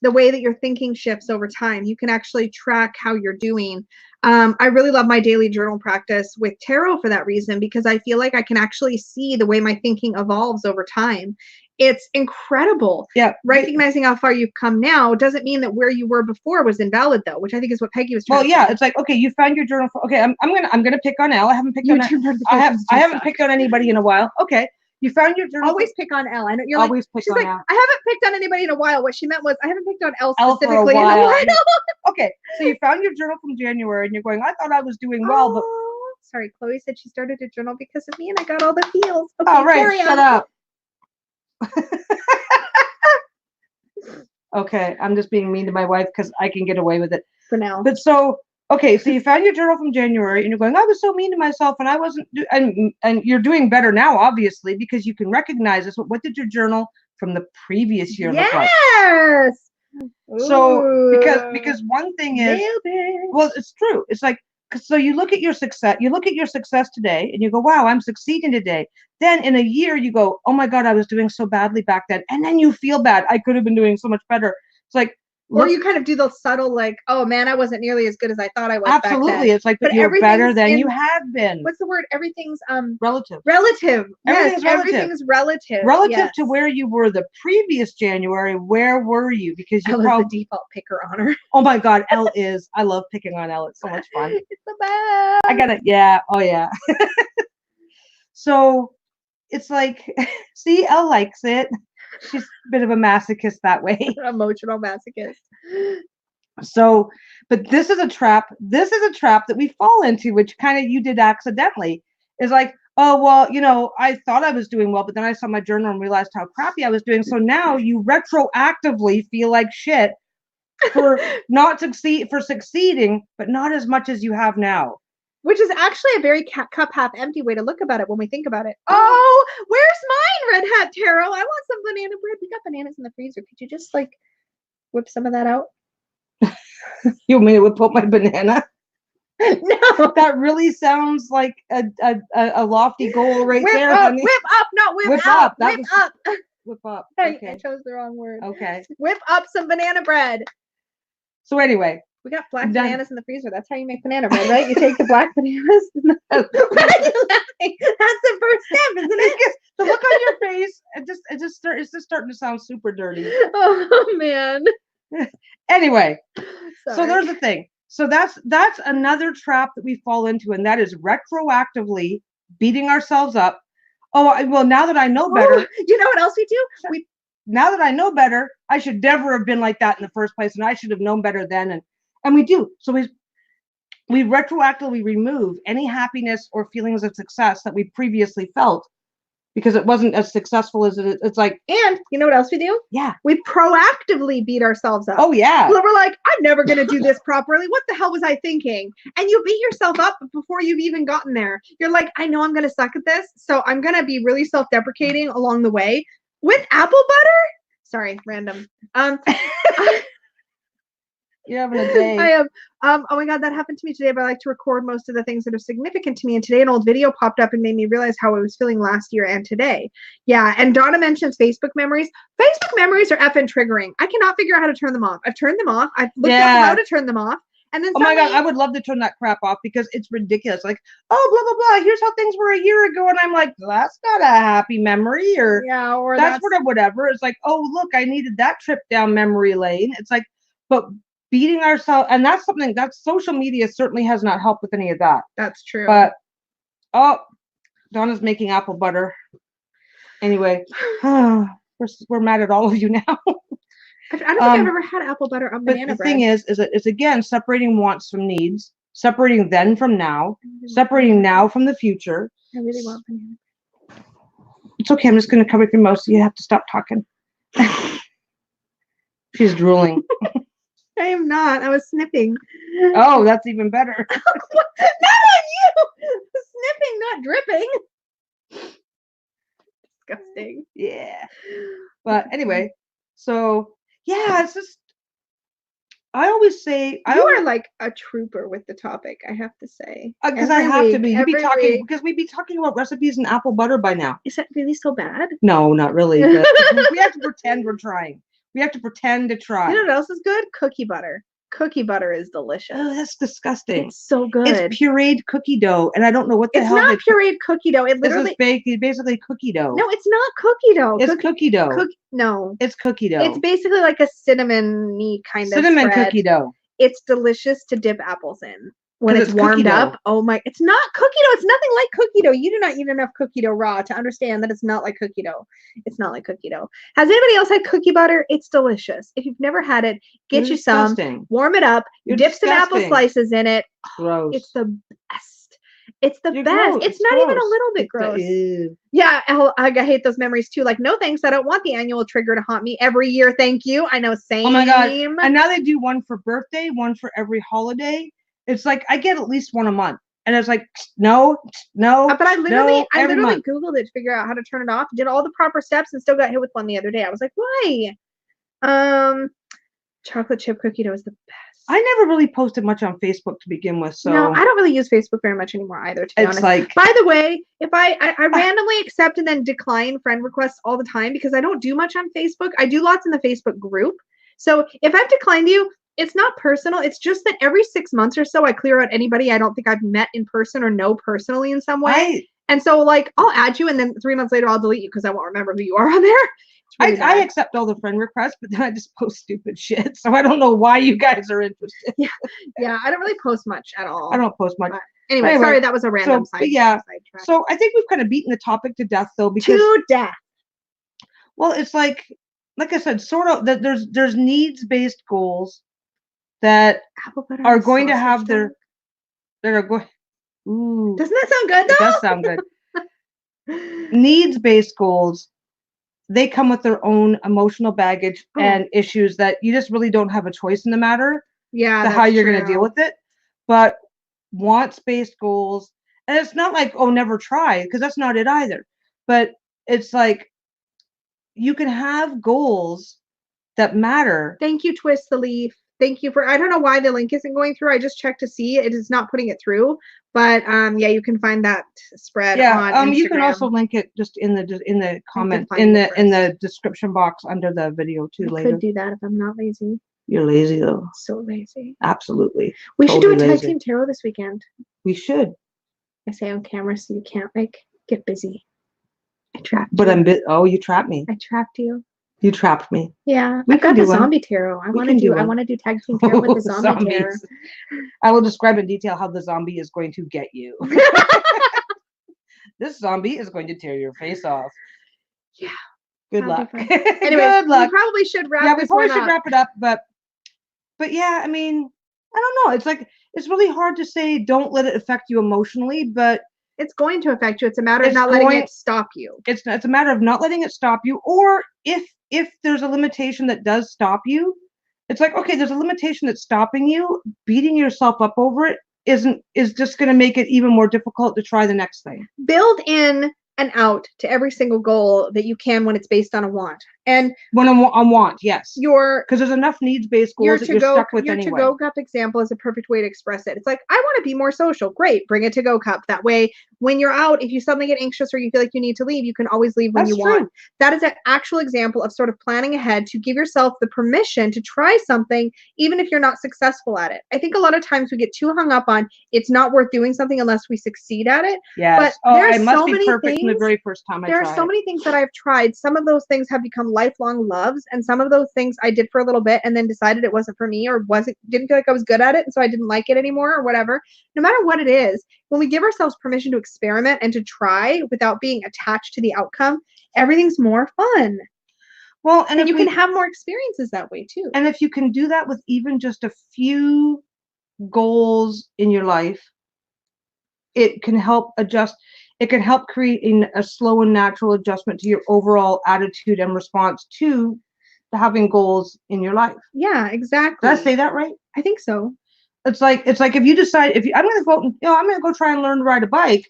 the way that your thinking shifts over time. You can actually track how you're doing. I really love my daily journal practice with tarot for that reason, because I feel like I can actually see the way my thinking evolves over time. It's incredible. Yeah. Recognizing how far you've come now doesn't mean that where you were before was invalid, though, which I think is what Peggy was trying to say. It's like, okay, you found your journal. Okay, I'm gonna pick on Elle. I haven't picked on. I haven't picked on anybody in a while. Okay. You found your journal. Always pick on Elle. I know you're always pick on Elle. I haven't picked on anybody in a while. What she meant was, I haven't picked on Elle specifically in a while. Okay, so you found your journal from January, and you're going, I thought I was doing well, but sorry, Chloe said she started a journal because of me, and I got all the feels. Okay, all right, shut up. Okay, I'm just being mean to my wife because I can get away with it for now. But so you found your journal from January, and you're going, I was so mean to myself, and I wasn't, and you're doing better now, obviously, because you can recognize this. What did your journal from the previous year look like? Yes. So because one thing is, well, it's true. It's like, so you look at your success today, and you go, wow, I'm succeeding today. Then in a year, you go, oh my God, I was doing so badly back then, and then you feel bad. I could have been doing so much better. It's like. Or you kind of do those subtle, like, oh man, I wasn't nearly as good as I thought I was. Absolutely. Back then. It's like, but you're better than you have been. What's the word? Everything's relative. Relative. Everything's relative. Everything's relative. Relative to where you were the previous January, where were you? Because you Elle is the default picker on her. Oh my God, Elle is. I love picking on Elle. It's so much fun. It's the best. I got it. Yeah. Oh yeah. So it's like, see, Elle likes it. She's a bit of a masochist that way. Emotional masochist. So, but this is a trap. This is a trap that we fall into, which kind of you did accidentally. Is like, oh, well, I thought I was doing well, but then I saw my journal and realized how crappy I was doing. So now you retroactively feel like shit for succeeding, but not as much as you have now. Which is actually a very cup half empty way to look about it when we think about it. Oh, where's mine, Red Hat Tarot? I want some banana bread. We got bananas in the freezer. Could you just whip some of that out? You want me to whip up my banana? No. That really sounds like a lofty goal right there. Honey. Whip up, not whip out. Whip up. Whip up. Okay. I chose the wrong word. Okay. Whip up some banana bread. So anyway. We got black bananas in the freezer. That's how you make banana bread, right? You take the black bananas. What are you laughing? That's the first step, isn't it? The look on your face, it's just starting to sound super dirty. Oh man. Anyway, sorry. So there's the thing. So that's another trap that we fall into, and that is retroactively beating ourselves up. Oh, well, now that I know better. You know what else we do? Now that I know better, I should never have been like that in the first place, and I should have known better then. And we do. So we retroactively remove any happiness or feelings of success that we previously felt because it wasn't as successful as it. It's like, and you know what else we do? Yeah. We proactively beat ourselves up. Oh yeah. We're like, I'm never going to do this properly. What the hell was I thinking? And you beat yourself up before you've even gotten there. You're like, I know I'm going to suck at this. So I'm going to be really self-deprecating along the way with apple butter. Sorry, random. You're having a day. I am. Oh my God, that happened to me today, but I like to record most of the things that are significant to me. And today an old video popped up and made me realize how I was feeling last year and today. Yeah, and Donna mentions Facebook memories. Facebook memories are effing triggering. I cannot figure out how to turn them off. I've turned them off. I've looked up how to turn them off. And then oh my God, I would love to turn that crap off because it's ridiculous. Like, oh, blah, blah, blah. Here's how things were a year ago. And I'm like, that's not a happy memory. Or, yeah, or that's whatever. It's like, oh, look, I needed that trip down memory lane. It's like, but beating ourselves. And that's something that social media certainly has not helped with any of that. That's true. But, oh, Donna's making apple butter. Anyway, we're mad at all of you now. I don't think I've ever had apple butter on banana bread. But the thing is it's again separating wants from needs, separating then from now, separating now from the future. I really want banana bread. It's okay. I'm just going to cover your mouth so you have to stop talking. She's drooling. I am not. I was sniffing. Oh, that's even better. Not on you. Sniffing, not dripping. Disgusting. Yeah. But anyway, so yeah, it's just, I always say you are like a trooper with the topic, I have to say. Because I have to be. You'd be talking because we'd be talking about recipes and apple butter by now. Is that really so bad? No, not really. But we have to pretend we're trying. We have to pretend to try. You know what else is good? Cookie butter. Cookie butter is delicious. Oh, that's disgusting. It's so good. It's pureed cookie dough, and I don't know what the hell. It's not pureed cookie dough. It literally is basically cookie dough. No, it's not cookie dough. It's cookie dough. No, it's cookie dough. It's basically like a cinnamon-y kind of cinnamon spread. Cookie dough. It's delicious to dip apples in when it's warmed up. Oh my! It's not cookie dough. It's nothing like cookie dough. You do not eat enough cookie dough raw to understand that it's not like cookie dough. It's not like cookie dough. Has anybody else had cookie butter? It's delicious. If you've never had it, get you some. Warm it up. Dip some apple slices in it. Gross. It's the best. It's the best. It's not even a little bit gross. Yeah, I hate those memories too. Like, no thanks. I don't want the annual trigger to haunt me every year. Thank you. I know. Same. Oh my God. And now they do one for birthday, one for every holiday. It's like I get at least one a month. And it's like, no. But I literally Googled it to figure out how to turn it off. Did all the proper steps and still got hit with one the other day. I was like, why? Chocolate chip cookie dough is the best. I never really posted much on Facebook to begin with. So no, I don't really use Facebook very much anymore either, to be honest. Like, by the way, if I randomly accept and then decline friend requests all the time because I don't do much on Facebook. I do lots in the Facebook group. So if I've declined you, it's not personal. It's just that every 6 months or so, I clear out anybody I don't think I've met in person or know personally in some way. And so, like, I'll add you, and then 3 months later, I'll delete you because I won't remember who you are on there. Really I accept all the friend requests, but then I just post stupid shit. So I don't know why you guys are interested. Yeah, I don't really post much at all. I don't post much. Anyway, sorry, that was a random side. Yeah. So I think we've kind of beaten the topic to death, though, because to death. Well, it's like I said, sort of that there's needs-based goals that are going to have that are going. Ooh, doesn't that sound good? Though? It does sound good. Needs-based goals, they come with their own emotional baggage and issues that you just really don't have a choice in the matter. Yeah, how you're going to deal with it. But wants-based goals, and it's not like, oh, never try, because that's not it either. But it's like you can have goals that matter. Thank you, Twist the Leaf. Thank you for, I don't know why the link isn't going through. I just checked to see it is not putting it through, but yeah, you can find that spread on Instagram. You can also link it just in the comment in the description box under the video too later. I could do that if I'm not lazy. You're lazy though. So lazy. Absolutely. We should do a Tagteam Tarot this weekend. We should. I say on camera so you can't get busy. I trapped you. But oh, you trapped me. I trapped you. You trapped me. Yeah, I got the zombie tarot. I want to do Tagteam Tarot with the zombie tarot. I will describe in detail how the zombie is going to get you. This zombie is going to tear your face off. Yeah. Good luck. Anyway, good luck. We probably should wrap. Yeah, we probably should wrap it up. But yeah, I mean, I don't know. It's like it's really hard to say. Don't let it affect you emotionally, but it's going to affect you. It's a matter of not letting it stop you. It's a matter of not letting it stop you, or if there's a limitation that does stop you, it's like, okay, there's a limitation that's stopping you. Beating yourself up over it is just going to make it even more difficult to try the next thing. Build in an out to every single goal that you can when it's based on a want. And when on want, yes. Because there's enough needs-based goals that you're stuck with anyway. Your to-go cup example is a perfect way to express it. It's like, I want to be more social. Great, bring a to-go cup. That way, when you're out, if you suddenly get anxious or you feel like you need to leave, you can always leave when you want. That is an actual example of sort of planning ahead to give yourself the permission to try something, even if you're not successful at it. I think a lot of times we get too hung up on it's not worth doing something unless we succeed at it. Yes. But it must be perfect from the very first time I tried. There are so many things that I've tried. Some of those things have become lifelong loves, and some of those things I did for a little bit and then decided it wasn't for me or didn't feel like I was good at it, and so I didn't like it anymore or whatever. No matter what it is, when we give ourselves permission to experiment and to try without being attached to the outcome, everything's more fun. Well, and you can have more experiences that way too. And if you can do that with even just a few goals in your life, it can help adjust. It can help create a slow and natural adjustment to your overall attitude and response to having goals in your life. Yeah, exactly. Did I say that right? I think so. It's like if you decide I'm going to go and I'm going to go try and learn to ride a bike,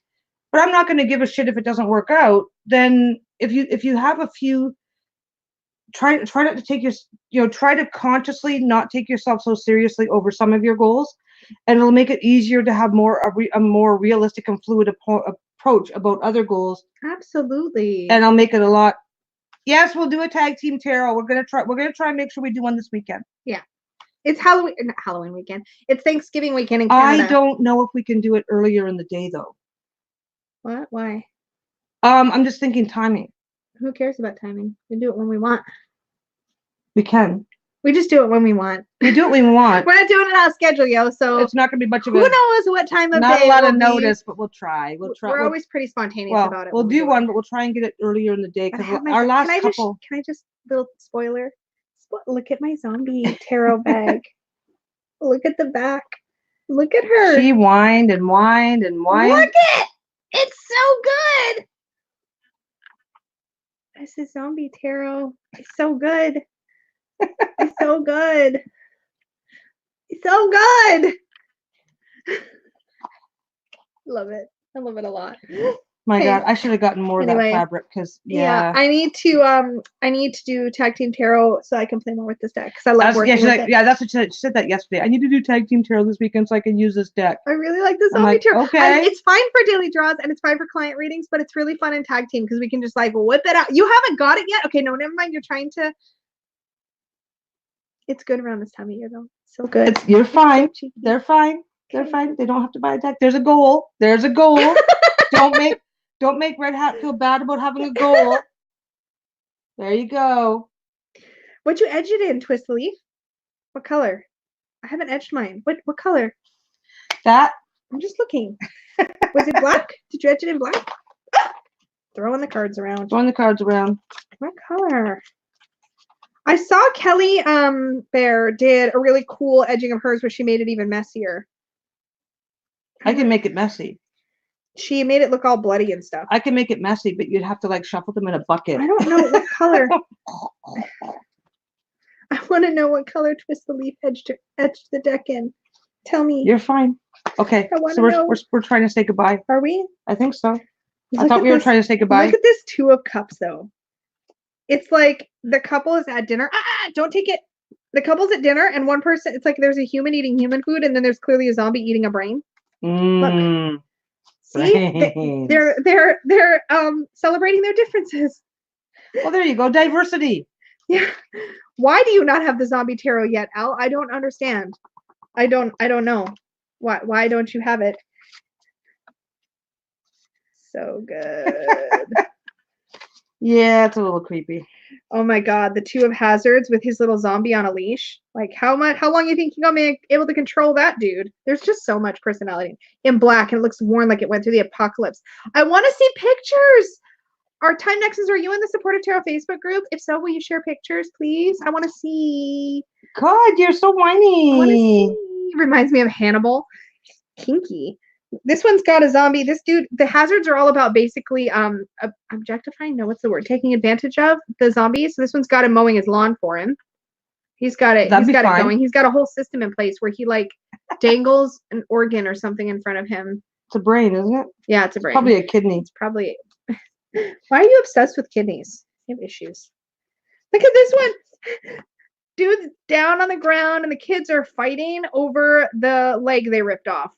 but I'm not going to give a shit if it doesn't work out. Then if you have a few, try not to take try to consciously not take yourself so seriously over some of your goals, and it'll make it easier to have a more realistic and fluid approach about other goals. Absolutely. And I'll make it a lot. Yes, we'll do a tag team tarot. We're gonna try and make sure we do one this weekend. Yeah. It's not Halloween weekend. It's Thanksgiving weekend in Canada. I don't know if we can do it earlier in the day though. What? Why? I'm just thinking timing. Who cares about timing? We do it when we want. We can. We just do it when we want. We do it when we want. We're not doing it on schedule, yo. So it's not going to be much of who knows what time of day. Not a lot of notice, but we'll try. We're always pretty spontaneous about it. We'll do one, but we'll try and get it earlier in the day because our last couple. Can I just little spoiler? Look at my zombie tarot bag. Look at the back. Look at her. She whined and whined and whined. Look it! It's so good. This is zombie tarot. It's so good. It's so good. It's so good. Love it. I love it a lot. My God, I should have gotten more of that fabric because I need to do Tag Team Tarot so I can play more with this deck because I love working with it. Yeah, that's what she said that yesterday. I need to do Tag Team Tarot this weekend so I can use this deck. I really like this zombie tarot. Okay, it's fine for daily draws and it's fine for client readings, but it's really fun in tag team because we can just like whip it out. You haven't got it yet? Okay, no, never mind. You're trying to. It's good around this time of year though. So good. You're fine. They're fine. They're fine. They don't have to buy a deck. There's a goal. There's a goal. Don't make Red Hat feel bad about having a goal. There you go. What'd you edge it in, Twist the Leaf? What color? I haven't edged mine. What color? That. I'm just looking. Was it black? Did you edge it in black? Throwing the cards around. Throwing the cards around. What color? I saw Kelly Bear did a really cool edging of hers where she made it even messier. I can make it messy. She made it look all bloody and stuff. I can make it messy, but you'd have to like shuffle them in a bucket. I don't know what color. I want to know what color Twist the Leaf edged the deck in. Tell me. You're fine. Okay, so we're trying to say goodbye. Are we? I think so. I thought we were trying to say goodbye. Look at this Two of Cups, though. It's like the couple is at dinner. Don't take it. The couple's at dinner, and one person. It's like there's a human eating human food, and then there's clearly a zombie eating a brain. Look. See, they're celebrating their differences. Well, there you go, diversity. Yeah. Why do you not have the zombie tarot yet, Al? I don't understand. I don't know. Why don't you have it? So good. Yeah, it's a little creepy. Oh my God, the Two of Hazards with his little zombie on a leash. Like how long you think you're gonna be able to control that dude? There's just so much personality in black, and it looks worn like it went through the apocalypse. I want to see pictures. Our Time Nexus, are you in the Supportive Tarot Facebook group? If so, will you share pictures, please? I want to see. God, you're so whiny. I want to see. Reminds me of Hannibal. Kinky. This one's got a zombie. This dude, the hazards are all about basically objectifying. No, what's the word? Taking advantage of the zombies. So this one's got him mowing his lawn for him. He's got it. He's got it going. He's got a whole system in place where he like dangles an organ or something in front of him. It's a brain, isn't it? Yeah, it's a brain. Probably a kidney. It's probably. Why are you obsessed with kidneys? You have issues. Look at this one. Dude's down on the ground and the kids are fighting over the leg they ripped off.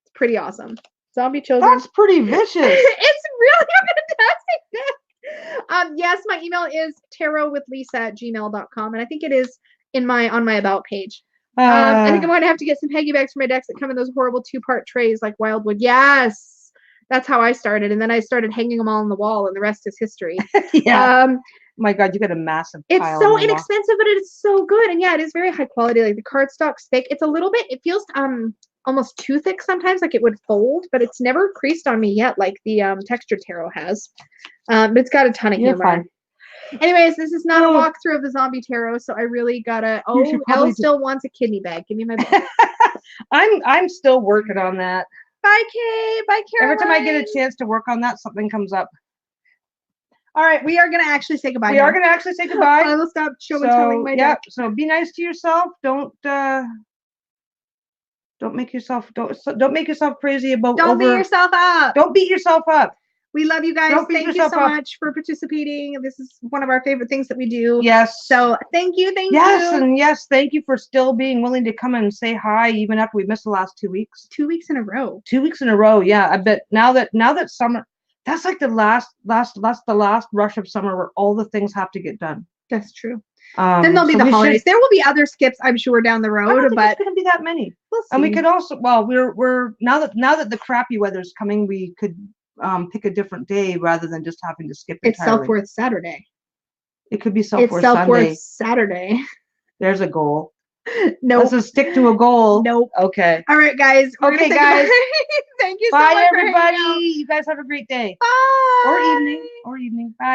It's pretty awesome. Zombie children. That's pretty vicious. It's really fantastic. Yes, my email is tarotwithlisa@gmail.com, and I think it is on my about page. I think I'm going to have to get some Peggy bags for my decks that come in those horrible 2-part trays like Wildwood. Yes, that's how I started, and then I started hanging them all on the wall, and the rest is history. Yeah. My God, you got a massive pile. It's so inexpensive, but it's so good, and yeah, it is very high quality. Like the cardstock's thick. It's a little bit. It feels almost too thick sometimes, like it would fold, but it's never creased on me yet, like the texture tarot has. But it's got a ton of humor. Fine. Anyways, this is not a walkthrough of the zombie tarot, so I really gotta. Oh, Elle still wants a kidney bag. Give me my book. I'm still working on that. Bye, Kay. Bye, Caroline. Every time I get a chance to work on that, something comes up. All right, we are gonna actually say goodbye. We are gonna actually say goodbye. I will stop show and telling my deck. So be nice to yourself. Don't make yourself crazy about. Don't beat yourself up. Don't beat yourself up. We love you guys. Thank you so much for participating. This is one of our favorite things that we do. Yes. So thank you. Yes, and yes, thank you for still being willing to come and say hi, even after we missed the last 2 weeks. 2 weeks in a row. 2 weeks in a row. Yeah, I bet now that summer, that's like the last rush of summer where all the things have to get done. That's true. Then there'll be the holidays. There will be other skips, I'm sure, down the road. I don't think but there's going to be that many. We'll see. And we could also, well, we're now that the crappy weather's coming, we could pick a different day rather than just having to skip entirely. It's Self-Worth Saturday. It could be Self-Worth Saturday. There's a goal. No. Let's just stick to a goal. Nope. Okay. All right, guys. Okay, guys. Thank you so much. Bye, everybody. You guys have a great day. Bye. Or evening. Bye.